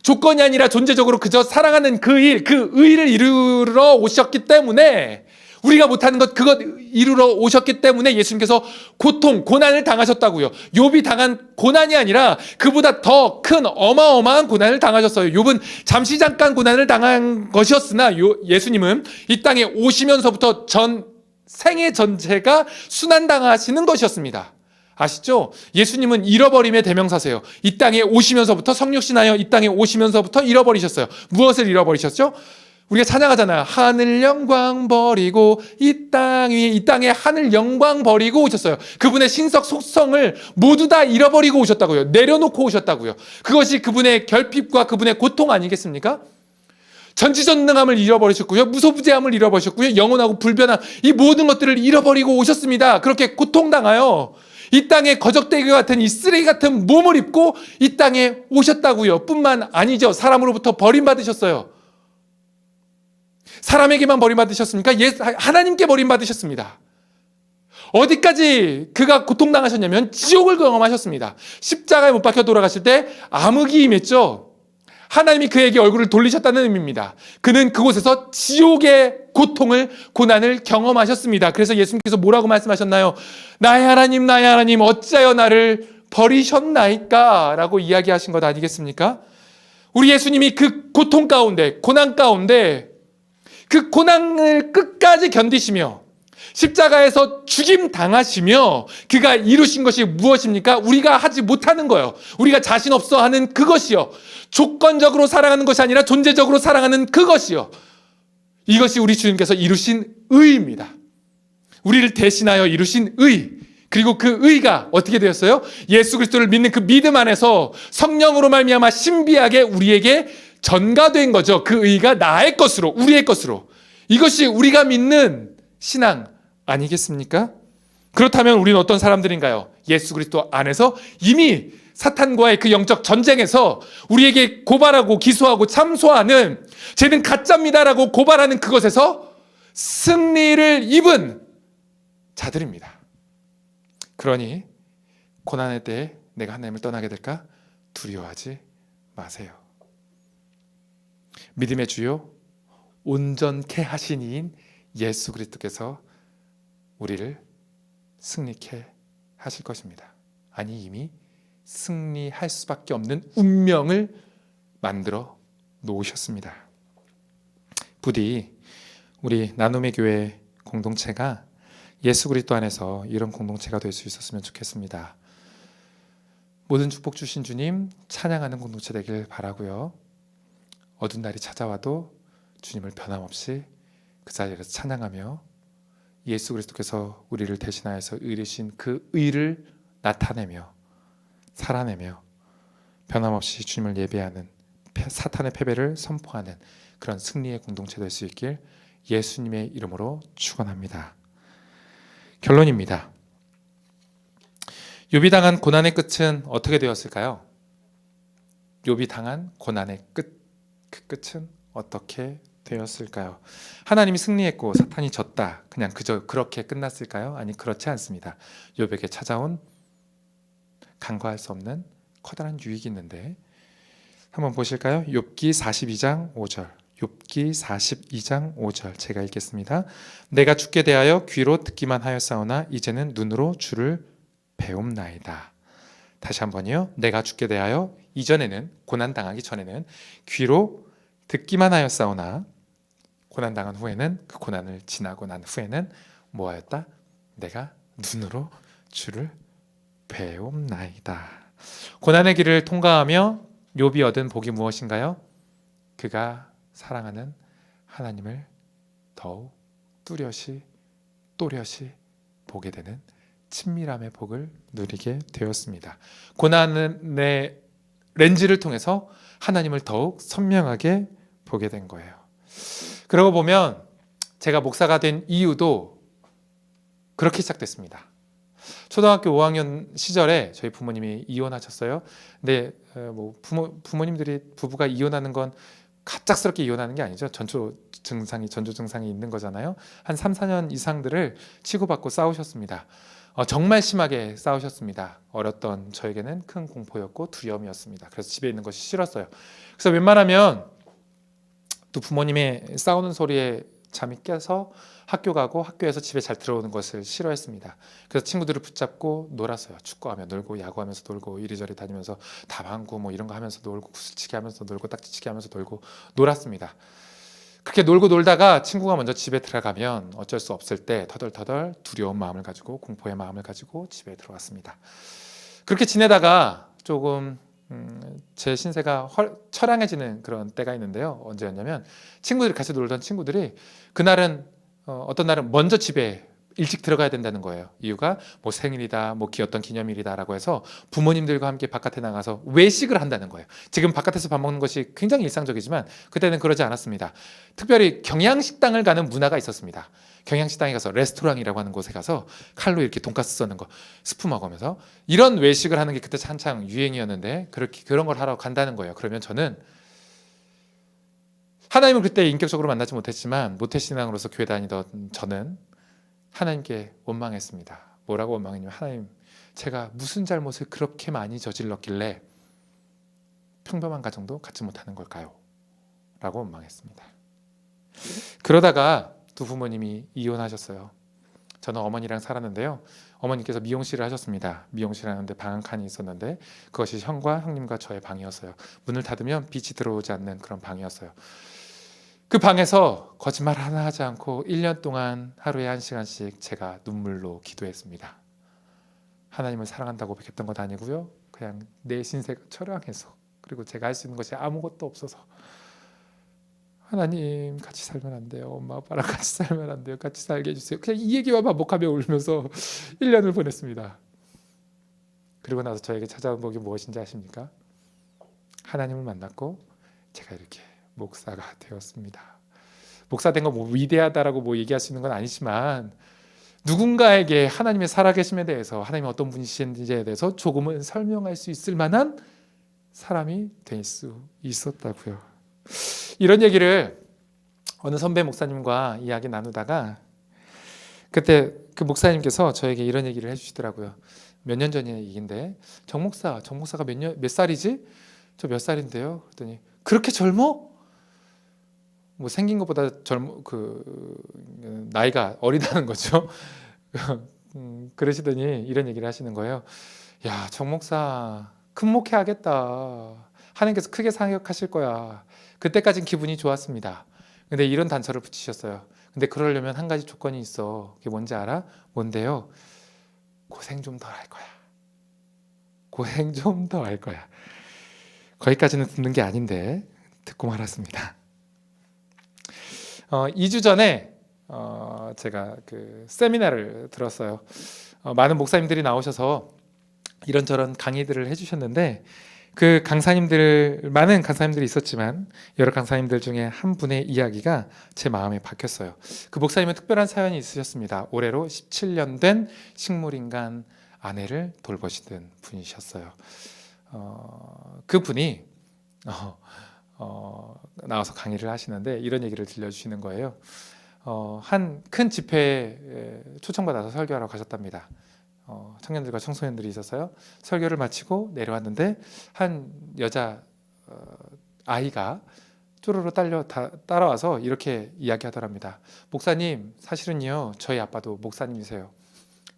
조건이 아니라 존재적으로 그저 사랑하는 그 일, 그 의를 이루러 오셨기 때문에 우리가 못하는 것 그것 이루러 오셨기 때문에 예수님께서 고통, 고난을 당하셨다고요. 욥이 당한 고난이 아니라 그보다 더 큰 어마어마한 고난을 당하셨어요. 욥은 잠시 잠깐 고난을 당한 것이었으나 예수님은 이 땅에 오시면서부터 전 생애 전체가 순환당하시는 것이었습니다. 아시죠? 예수님은 잃어버림의 대명사세요. 이 땅에 오시면서부터 성육신하여 이 땅에 오시면서부터 잃어버리셨어요. 무엇을 잃어버리셨죠? 우리가 찬양하잖아요. 하늘 영광 버리고 이 땅에 하늘 영광 버리고 오셨어요. 그분의 신석 속성을 모두 다 잃어버리고 오셨다고요. 내려놓고 오셨다고요. 그것이 그분의 결핍과 그분의 고통 아니겠습니까? 전지전능함을 잃어버리셨고요. 무소부재함을 잃어버리셨고요. 영원하고 불변한 이 모든 것들을 잃어버리고 오셨습니다. 그렇게 고통당하여 이 땅에 거적대기 같은 이 쓰레기 같은 몸을 입고 이 땅에 오셨다고요. 뿐만 아니죠. 사람으로부터 버림받으셨어요. 사람에게만 버림받으셨습니까? 하나님께 버림받으셨습니다. 어디까지 그가 고통당하셨냐면 지옥을 경험하셨습니다. 십자가에 못 박혀 돌아가실 때 암흑이 임했죠. 하나님이 그에게 얼굴을 돌리셨다는 의미입니다. 그는 그곳에서 지옥의 고통을, 고난을 경험하셨습니다. 그래서 예수님께서 뭐라고 말씀하셨나요? 나의 하나님, 어찌하여 나를 버리셨나이까? 라고 이야기하신 것 아니겠습니까? 우리 예수님이 그 고통 가운데, 고난 가운데 그 고난을 끝까지 견디시며 십자가에서 죽임 당하시며 그가 이루신 것이 무엇입니까? 우리가 하지 못하는 거요. 우리가 자신 없어 하는 그것이요. 조건적으로 사랑하는 것이 아니라 존재적으로 사랑하는 그것이요. 이것이 우리 주님께서 이루신 의입니다. 우리를 대신하여 이루신 의. 그리고 그 의가 어떻게 되었어요? 예수 그리스도를 믿는 그 믿음 안에서 성령으로 말미암아 신비하게 우리에게 전가된 거죠. 그 의가 나의 것으로, 우리의 것으로. 이것이 우리가 믿는 신앙 아니겠습니까? 그렇다면 우리는 어떤 사람들인가요? 예수 그리스도 안에서 이미 사탄과의 그 영적 전쟁에서 우리에게 고발하고 기소하고 참소하는 쟤는 가짜입니다라고 고발하는 그것에서 승리를 입은 자들입니다. 그러니 고난의 때에 내가 하나님을 떠나게 될까 두려워하지 마세요. 믿음의 주요 온전케 하신 이인 예수 그리스도께서 우리를 승리케 하실 것입니다. 아니 이미 승리할 수밖에 없는 운명을 만들어 놓으셨습니다. 부디 우리 나눔의 교회 공동체가 예수 그리스도 안에서 이런 공동체가 될 수 있었으면 좋겠습니다. 모든 축복 주신 주님 찬양하는 공동체 되길 바라고요. 어두운 날이 찾아와도 주님을 변함없이 그 자리에서 찬양하며 예수 그리스도께서 우리를 대신하여서 의리신 그 의를 나타내며 살아내며 변함없이 주님을 예배하는 사탄의 패배를 선포하는 그런 승리의 공동체 될 수 있길 예수님의 이름으로 축원합니다. 결론입니다. 욥이 당한 고난의 끝은 어떻게 되었을까요? 욥이 당한 고난의 끝, 그 끝은 어떻게 되었을까요? 하나님이 승리했고 사탄이 졌다. 그냥 그저 그렇게 끝났을까요? 아니 그렇지 않습니다. 욥에게 찾아온 간과할 수 없는 커다란 유익이 있는데 한번 보실까요? 욥기 42장 5절. 욥기 42장 5절 제가 읽겠습니다. 내가 주께 대하여 귀로 듣기만 하였사오나 이제는 눈으로 주를 배움나이다. 다시 한번요. 내가 주께 대하여 이전에는 고난당하기 전에는 귀로 듣기만 하였사오나 고난당한 후에는 그 고난을 지나고 난 후에는 뭐하였다? 내가 눈으로 주를 배움나이다. 고난의 길을 통과하며 욥이 얻은 복이 무엇인가요? 그가 사랑하는 하나님을 더욱 뚜렷이 또렷이 보게 되는 친밀함의 복을 누리게 되었습니다. 고난의 렌즈를 통해서 하나님을 더욱 선명하게 보게 된 거예요. 그러고 보면 제가 목사가 된 이유도 그렇게 시작됐습니다. 초등학교 5학년 시절에 저희 부모님이 이혼하셨어요. 근데 부모님들이 부부가 이혼하는 건 갑작스럽게 이혼하는 게 아니죠. 전조 증상이 있는 거잖아요. 한 3, 4년 이상들을 치고받고 싸우셨습니다. 정말 심하게 싸우셨습니다. 어렸던 저에게는 큰 공포였고 두려움이었습니다. 그래서 집에 있는 것이 싫었어요. 그래서 웬만하면 또 부모님의 싸우는 소리에 잠이 깨서 학교 가고 학교에서 집에 잘 들어오는 것을 싫어했습니다. 그래서 친구들을 붙잡고 놀았어요. 축구하며 놀고 야구하면서 놀고 이리저리 다니면서 다방구 뭐 이런 거 하면서 놀고 구슬치기 하면서 놀고 딱지치기 하면서 놀고 놀았습니다. 그렇게 놀고 놀다가 친구가 먼저 집에 들어가면 어쩔 수 없을 때 터덜터덜 두려운 마음을 가지고 공포의 마음을 가지고 집에 들어왔습니다. 그렇게 지내다가 조금 제 신세가 처량해지는 그런 때가 있는데요. 언제였냐면 친구들이 같이 놀던 친구들이 그날은 어떤 날은 먼저 집에 일찍 들어가야 된다는 거예요. 이유가 뭐 생일이다, 뭐 어떤 기념일이다라고 해서 부모님들과 함께 바깥에 나가서 외식을 한다는 거예요. 지금 바깥에서 밥 먹는 것이 굉장히 일상적이지만 그때는 그러지 않았습니다. 특별히 경양식당을 가는 문화가 있었습니다. 경양식당에 가서 레스토랑이라고 하는 곳에 가서 칼로 이렇게 돈가스 써는 거 스프 먹으면서 이런 외식을 하는 게 그때 한창 유행이었는데 그런 걸 하러 간다는 거예요. 그러면 저는 하나님을 그때 인격적으로 만나지 못했지만 모태신앙으로서 교회 다니던 저는 하나님께 원망했습니다. 뭐라고 원망했냐면 하나님 제가 무슨 잘못을 그렇게 많이 저질렀길래 평범한 가정도 갖지 못하는 걸까요? 라고 원망했습니다. 그러다가 두 부모님이 이혼하셨어요. 저는 어머니랑 살았는데요. 어머니께서 미용실을 하셨습니다. 미용실 하는데 방 한 칸이 있었는데 그것이 형과 형님과 저의 방이었어요. 문을 닫으면 빛이 들어오지 않는 그런 방이었어요. 그 방에서 거짓말 하나 하지 않고 1년 동안 하루에 1시간씩 제가 눈물로 기도했습니다. 하나님을 사랑한다고 했던 것 아니고요. 그냥 내 신세가 처량해서 그리고 제가 할 수 있는 것이 아무것도 없어서 하나님 같이 살면 안 돼요. 엄마 아빠랑 같이 살면 안 돼요. 같이 살게 해주세요. 그냥 이 얘기와 반복하며 울면서 1년을 보냈습니다. 그리고 나서 저에게 찾아온 복이 무엇인지 아십니까? 하나님을 만났고 제가 이렇게 목사가 되었습니다. 목사 된 거 뭐 위대하다라고 뭐 얘기할 수 있는 건 아니지만 누군가에게 하나님의 살아계심에 대해서 하나님이 어떤 분이신지에 대해서 조금은 설명할 수 있을 만한 사람이 될 수 있었다고요. 이런 얘기를 어느 선배 목사님과 이야기 나누다가 그때 그 목사님께서 저에게 이런 얘기를 해주시더라고요. 몇 년 전의 얘기인데, 정 목사가 몇 살이지? 저 몇 살인데요? 그랬더니 그렇게 젊어? 뭐 생긴 것보다 나이가 어리다는 거죠. 그러시더니 이런 얘기를 하시는 거예요. 야, 정 목사 큰 목회하겠다. 하나님께서 크게 사역하실 거야. 그때까진 기분이 좋았습니다. 근데 이런 단서를 붙이셨어요. 근데 그러려면 한 가지 조건이 있어. 그게 뭔지 알아? 뭔데요? 고생 좀 더 할 거야. 고생 좀 더 할 거야. 거기까지는 듣는 게 아닌데 듣고 말았습니다. 2주 전에 제가 그 세미나를 들었어요. 많은 목사님들이 나오셔서 이런저런 강의들을 해주셨는데 그 많은 강사님들이 있었지만 여러 강사님들 중에 한 분의 이야기가 제 마음에 박혔어요. 그 목사님은 특별한 사연이 있으셨습니다. 올해로 17년 된 식물인간 아내를 돌보시던 분이셨어요. 그 분이 나와서 강의를 하시는데 이런 얘기를 들려주시는 거예요. 한 큰 집회에 초청받아서 설교하러 가셨답니다. 청년들과 청소년들이 있었어요. 설교를 마치고 내려왔는데 한 여자 아이가 쪼르르 따라와서 이렇게 이야기하더랍니다. 목사님, 사실은요 저희 아빠도 목사님이세요.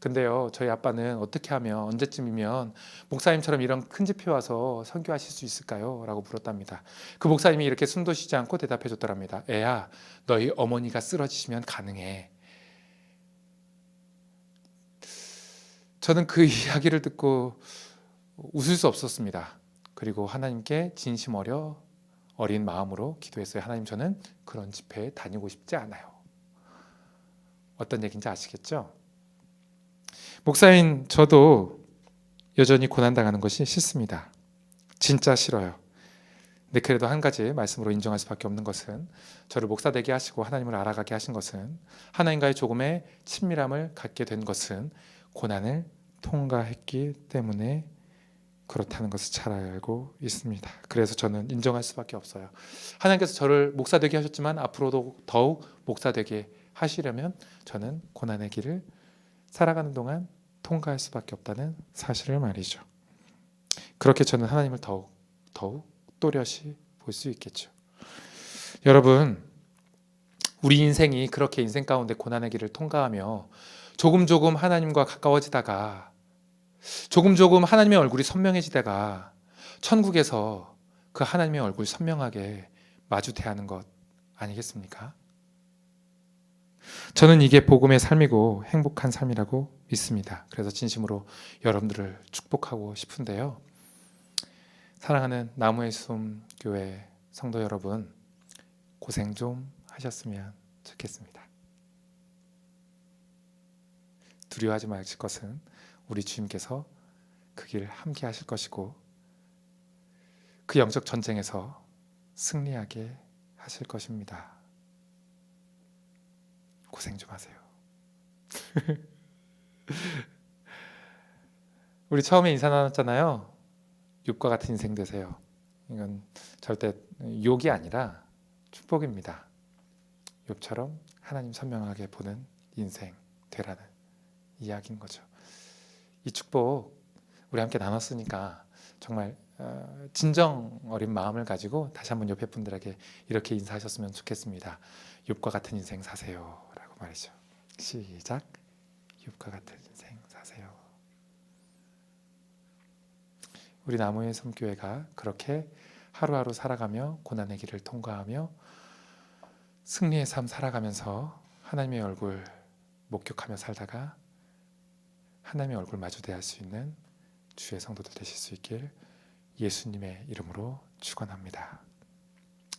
근데요 저희 아빠는 어떻게 하면 언제쯤이면 목사님처럼 이런 큰 집회 와서 설교하실 수 있을까요? 라고 물었답니다. 그 목사님이 이렇게 숨도 쉬지 않고 대답해 줬더랍니다. 애야, 너희 어머니가 쓰러지시면 가능해. 저는 그 이야기를 듣고 웃을 수 없었습니다. 그리고 하나님께 진심 어린 마음으로 기도했어요. 하나님, 저는 그런 집회에 다니고 싶지 않아요. 어떤 얘기인지 아시겠죠? 목사인 저도 여전히 고난당하는 것이 싫습니다. 진짜 싫어요. 근데 그래도 한 가지 말씀으로 인정할 수밖에 없는 것은 저를 목사 되게 하시고 하나님을 알아가게 하신 것은 하나님과의 조금의 친밀함을 갖게 된 것은 고난을 통과했기 때문에 그렇다는 것을 잘 알고 있습니다. 그래서 저는 인정할 수밖에 없어요. 하나님께서 저를 목사 되게 하셨지만 앞으로도 더욱 목사 되게 하시려면 저는 고난의 길을 살아가는 동안 통과할 수밖에 없다는 사실을 말이죠. 그렇게 저는 하나님을 더욱 또렷이 볼 수 있겠죠. 여러분, 우리 인생이 그렇게 인생 가운데 고난의 길을 통과하며 조금 하나님과 가까워지다가 조금 하나님의 얼굴이 선명해지다가 천국에서 그 하나님의 얼굴 선명하게 마주 대하는 것 아니겠습니까? 저는 이게 복음의 삶이고 행복한 삶이라고 믿습니다. 그래서 진심으로 여러분들을 축복하고 싶은데요. 사랑하는 나무의 숨 교회 성도 여러분, 고생 좀 하셨으면 좋겠습니다. 두려워하지 마실 것은 우리 주님께서 그 길 함께 하실 것이고 그 영적 전쟁에서 승리하게 하실 것입니다. 고생 좀 하세요. 우리 처음에 인사 나눴잖아요. 욥과 같은 인생 되세요. 이건 절대 욕이 아니라 축복입니다. 욥처럼 하나님 선명하게 보는 인생 되라는 이야기인 거죠. 이 축복 우리 함께 나눴으니까 정말 진정 어린 마음을 가지고 다시 한번 옆에 분들에게 이렇게 인사하셨으면 좋겠습니다. 욥과 같은 인생 사세요 라고 말이죠. 시작. 욥과 같은 인생 사세요. 우리 나무의 섬교회가 그렇게 하루하루 살아가며 고난의 길을 통과하며 승리의 삶 살아가면서 하나님의 얼굴 목격하며 살다가 하나님의 얼굴 마주 대할 수 있는 주의 성도들 되실 수 있길 예수님의 이름으로 축원합니다.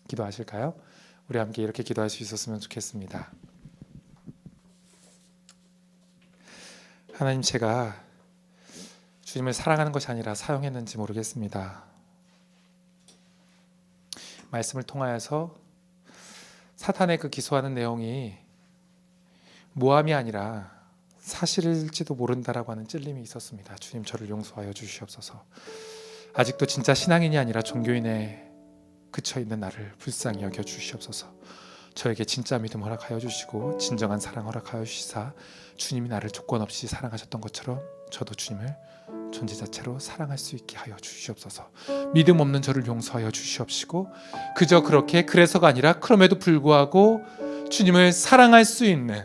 기도하실까요? 우리 함께 이렇게 기도할 수 있었으면 좋겠습니다. 하나님, 제가 주님을 사랑하는 것이 아니라 사용했는지 모르겠습니다. 말씀을 통하여서 사탄의 그 기소하는 내용이 모함이 아니라 사실일지도 모른다라고 하는 찔림이 있었습니다. 주님, 저를 용서하여 주시옵소서. 아직도 진짜 신앙인이 아니라 종교인에 그쳐 있는 나를 불쌍히 여겨 주시옵소서. 저에게 진짜 믿음 허락하여 주시고 진정한 사랑 허락하여 주시사 주님이 나를 조건 없이 사랑하셨던 것처럼 저도 주님을 존재 자체로 사랑할 수 있게 하여 주시옵소서. 믿음 없는 저를 용서하여 주시옵시고 그저 그렇게 그래서가 아니라 그럼에도 불구하고 주님을 사랑할 수 있는,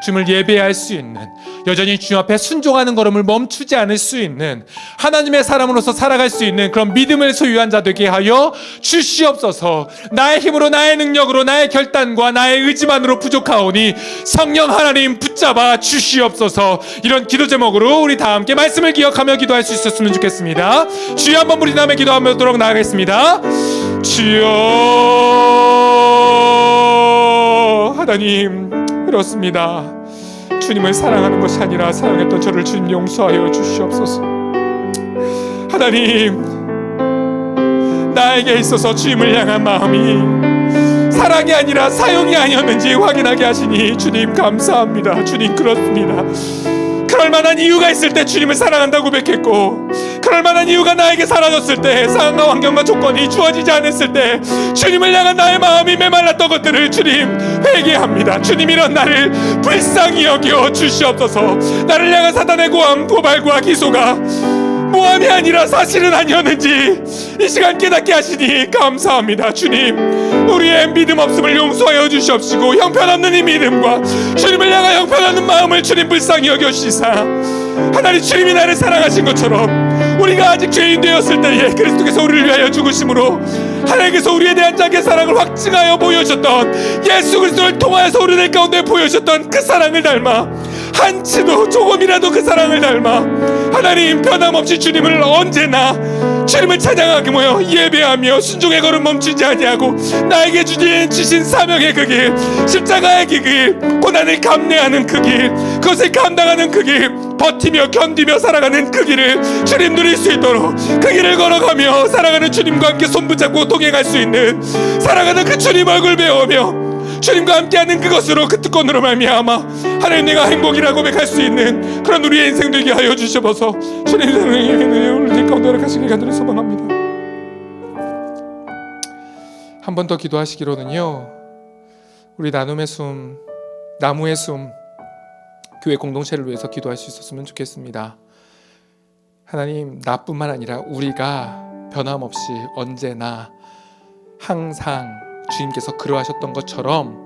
주님을 예배할 수 있는, 여전히 주님 앞에 순종하는 걸음을 멈추지 않을 수 있는 하나님의 사람으로서 살아갈 수 있는 그런 믿음을 소유한 자 되게 하여 주시옵소서. 나의 힘으로, 나의 능력으로, 나의 결단과 나의 의지만으로 부족하오니 성령 하나님 붙잡아 주시옵소서. 이런 기도 제목으로 우리 다 함께 말씀을 기억하며 기도할 수 있었으면 좋겠습니다. 주여 한번 우리 다음에 기도하도록 나아가겠습니다. 주여 하나님, 그렇습니다. 주님을 사랑하는 것이 아니라 사랑했던 저를 주님 용서하여 주시옵소서. 하나님, 나에게 있어서 주님을 향한 마음이 사랑이 아니라 사용이 아니었는지 확인하게 하시니 주님 감사합니다. 주님 그렇습니다. 그럴 만한 이유가 있을 때 주님을 사랑한다고 고백했고, 그럴 만한 이유가 나에게 사라졌을 때, 상황과 환경과 조건이 주어지지 않았을 때 주님을 향한 나의 마음이 메말랐던 것들을 주님 회개합니다. 주님, 이런 나를 불쌍히 여겨 주시옵소서. 나를 향한 사단의 고함, 도발과 기소가 모함이 아니라 사실은 아니었는지 이 시간 깨닫게 하시니 감사합니다. 주님, 우리의 믿음 없음을 용서하여 주시옵시고 형편없는 이 믿음과 주님을 향한 형편없는 마음을 주님 불쌍히 여겨주시사 하나님, 주님이 나를 사랑하신 것처럼 우리가 아직 죄인 되었을 때에 그리스도께서 우리를 위하여 죽으심으로 하나님께서 우리에 대한 자기의 사랑을 확증하여 보여주셨던, 예수 그리스도를 통하여서 우리들 가운데 보여주셨던 그 사랑을 닮아, 한치도 조금이라도 그 사랑을 닮아 하나님 변함없이 주님을 언제나 주님을 찬양하게 모여 예배하며 순종의 걸음 멈추지 아니하고 나에게 주신 사명의 그 길, 십자가의 그 길, 고난을 감내하는 그 길, 그것을 감당하는 그 길, 버티며 견디며 살아가는 그 길을 주님 누릴 수 있도록 그 길을 걸어가며 살아가는 주님과 함께 손붙잡고 동행할 수 있는, 살아가는 그 주님 얼굴 배우며 주님과 함께하는 그것으로, 그 특권으로 말미암아 하나님, 내가 행복이라고 고백할 수 있는 그런 우리의 인생 되게 하여 주셔서 주님 우리 가운데 허락하시길 간절히 소망합니다. 한 번 더 기도하시기로는요, 우리 나눔의 숨, 나무의 숨 교회 공동체를 위해서 기도할 수 있었으면 좋겠습니다. 하나님, 나뿐만 아니라 우리가 변함없이 언제나 항상 주님께서 그러하셨던 것처럼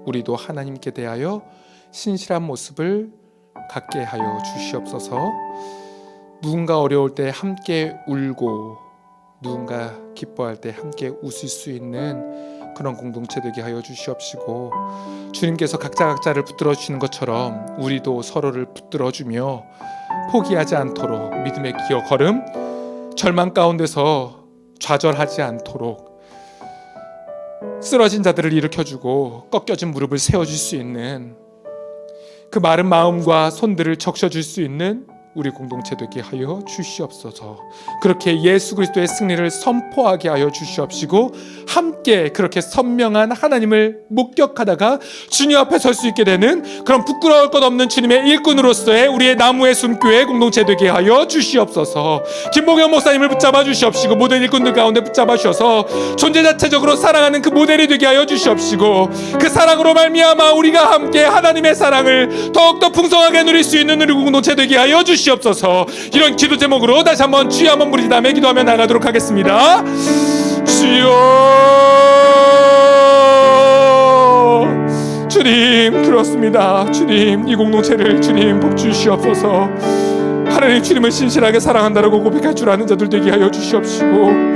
우리도 하나님께 대하여 신실한 모습을 갖게 하여 주시옵소서. 누군가 어려울 때 함께 울고 누군가 기뻐할 때 함께 웃을 수 있는 그런 공동체 되게 하여 주시옵시고, 주님께서 각자를 붙들어 주시는 것처럼 우리도 서로를 붙들어 주며 포기하지 않도록 믿음의 기어 걸음, 절망 가운데서 좌절하지 않도록 쓰러진 자들을 일으켜주고 꺾여진 무릎을 세워줄 수 있는 그 마른 마음과 손들을 적셔줄 수 있는 우리 공동체 되게 하여 주시옵소서. 그렇게 예수 그리스도의 승리를 선포하게 하여 주시옵시고, 함께 그렇게 선명한 하나님을 목격하다가 주님 앞에 설 수 있게 되는 그런 부끄러울 것 없는 주님의 일꾼으로서의 우리의 나무의 숨교회 공동체 되게 하여 주시옵소서. 김봉현 목사님을 붙잡아 주시옵시고 모든 일꾼들 가운데 붙잡아 주셔서 존재 자체적으로 사랑하는 그 모델이 되게 하여 주시옵시고, 그 사랑으로 말미암아 우리가 함께 하나님의 사랑을 더욱더 풍성하게 누릴 수 있는 우리 공동체 되게 하여 주시옵소서. 이런 기도 제목으로 다시 한번 주여 한번 부르신 다음에 기도하며 나가도록 하겠습니다. 주여, 주님 그렇습니다. 주님, 이 공동체를 주님 복 주시옵소서. 하나님, 주님을 신실하게 사랑한다라고 고백할 줄 아는 자들 되게 하여 주시옵시고,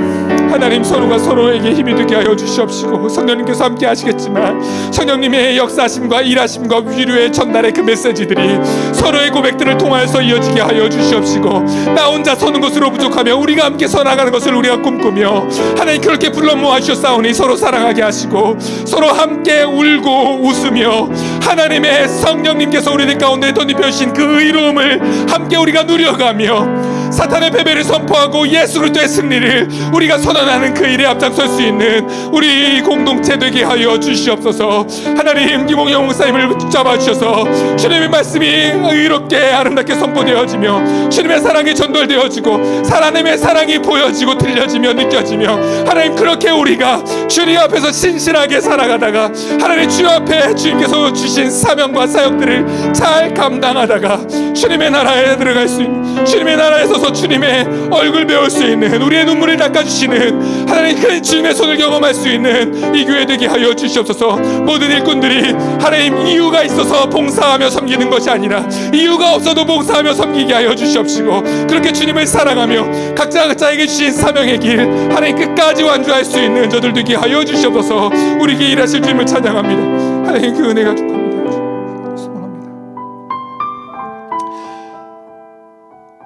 하나님, 서로가 서로에게 힘이 되게 하여 주시옵시고, 성령님께서 함께 하시겠지만 성령님의 역사하심과 일하심과 위로의 전달의 그 메시지들이 서로의 고백들을 통하여서 이어지게 하여 주시옵시고, 나 혼자 서는 것으로 부족하며 우리가 함께 서나가는 것을 우리가 꿈꾸며 하나님 그렇게 불러 모아주셨사오니 서로 사랑하게 하시고 서로 함께 울고 웃으며 하나님의 성령님께서 우리들 가운데 덧입혀주신 그 의로움을 함께 우리가 누려가며 사탄의 패배를 선포하고 예수 그리스도의 승리를 우리가 선언 선언하는 그 일에 앞장설 수 있는 우리 공동체 되게 하여 주시옵소서. 하나님, 김홍영 목사님을 붙잡아 주셔서 주님의 말씀이 의롭게 아름답게 선포되어지며 주님의 사랑이 전달되어지고 하나님의 사랑이 보여지고 들려지며 느껴지며, 하나님, 그렇게 우리가 주님 앞에서 신실하게 살아가다가 하나님 주 앞에 주님께서 주신 사명과 사역들을 잘 감당하다가 주님의 나라에 들어갈 수 있는, 주님의 나라에 서서 주님의 얼굴 배울 수 있는, 우리의 눈물을 닦아주시는 하나님 그 주님의 손을 경험할 수 있는 이 교회 되게 하여 주시옵소서. 모든 일꾼들이 하나님 이유가 있어서 봉사하며 섬기는 것이 아니라 이유가 없어도 봉사하며 섬기게 하여 주시옵시고, 그렇게 주님을 사랑하며 각자에게 주신 사명의 길 하나님 끝까지 완주할 수 있는 저들 되게 하여 주시옵소서. 우리에게 일하실 주님을 찬양합니다. 하나님, 그 은혜가 축복합니다. 소망합니다.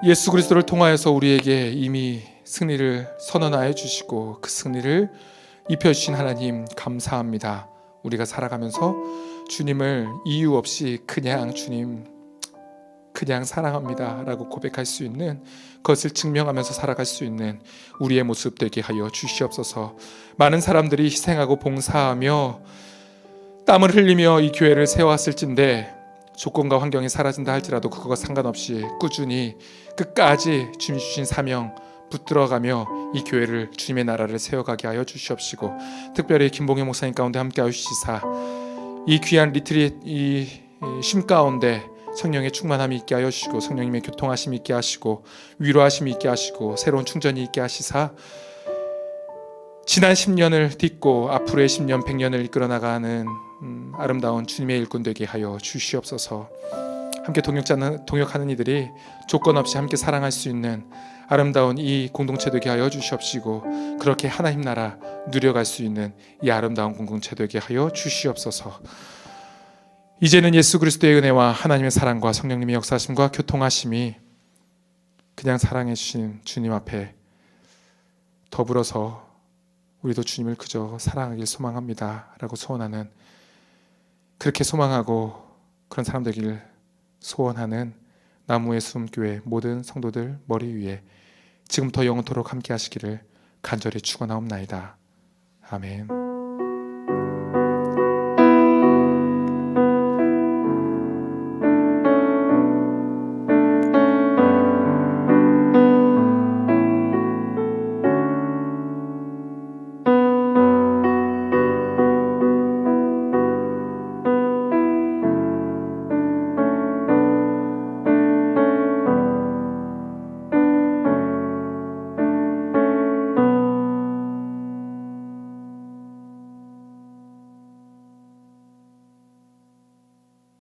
예수 그리스도를 통하여서 우리에게 이미 승리를 선언하여 주시고 그 승리를 입혀주신 하나님 감사합니다. 우리가 살아가면서 주님을 이유 없이 그냥 주님 그냥 사랑합니다 라고 고백할 수 있는, 그것을 증명하면서 살아갈 수 있는 우리의 모습 되게 하여 주시옵소서. 많은 사람들이 희생하고 봉사하며 땀을 흘리며 이 교회를 세워왔을진데 조건과 환경이 사라진다 할지라도 그거와 상관없이 꾸준히 끝까지 주님 주신 사명 붙들어가며 이 교회를 주님의 나라를 세워가게 하여 주시옵시고, 특별히 김봉현 목사님 가운데 함께 하시사 이 귀한 리트릿 이 쉼 가운데 성령의 충만함이 있게 하여 주시고 성령님의 교통하심이 있게 하시고 위로하심이 있게 하시고 새로운 충전이 있게 하시사 지난 10년을 딛고 앞으로의 10년 100년을 이끌어 나가는 아름다운 주님의 일꾼 되게 하여 주시옵소서. 함께 동역하는 이들이 조건 없이 함께 사랑할 수 있는 아름다운 이 공동체 되게 하여 주시옵시고, 그렇게 하나님 나라 누려갈 수 있는 이 아름다운 공동체 되게 하여 주시옵소서. 이제는 예수 그리스도의 은혜와 하나님의 사랑과 성령님의 역사하심과 교통하심이 그냥 사랑해 주신 주님 앞에 더불어서 우리도 주님을 그저 사랑하길 소망합니다 라고 소원하는, 그렇게 소망하고 그런 사람 되기를 소원하는 나무의 숨교회 모든 성도들 머리 위에 지금부터 영원토록 함께 하시기를 간절히 축원하옵나이다. 아멘.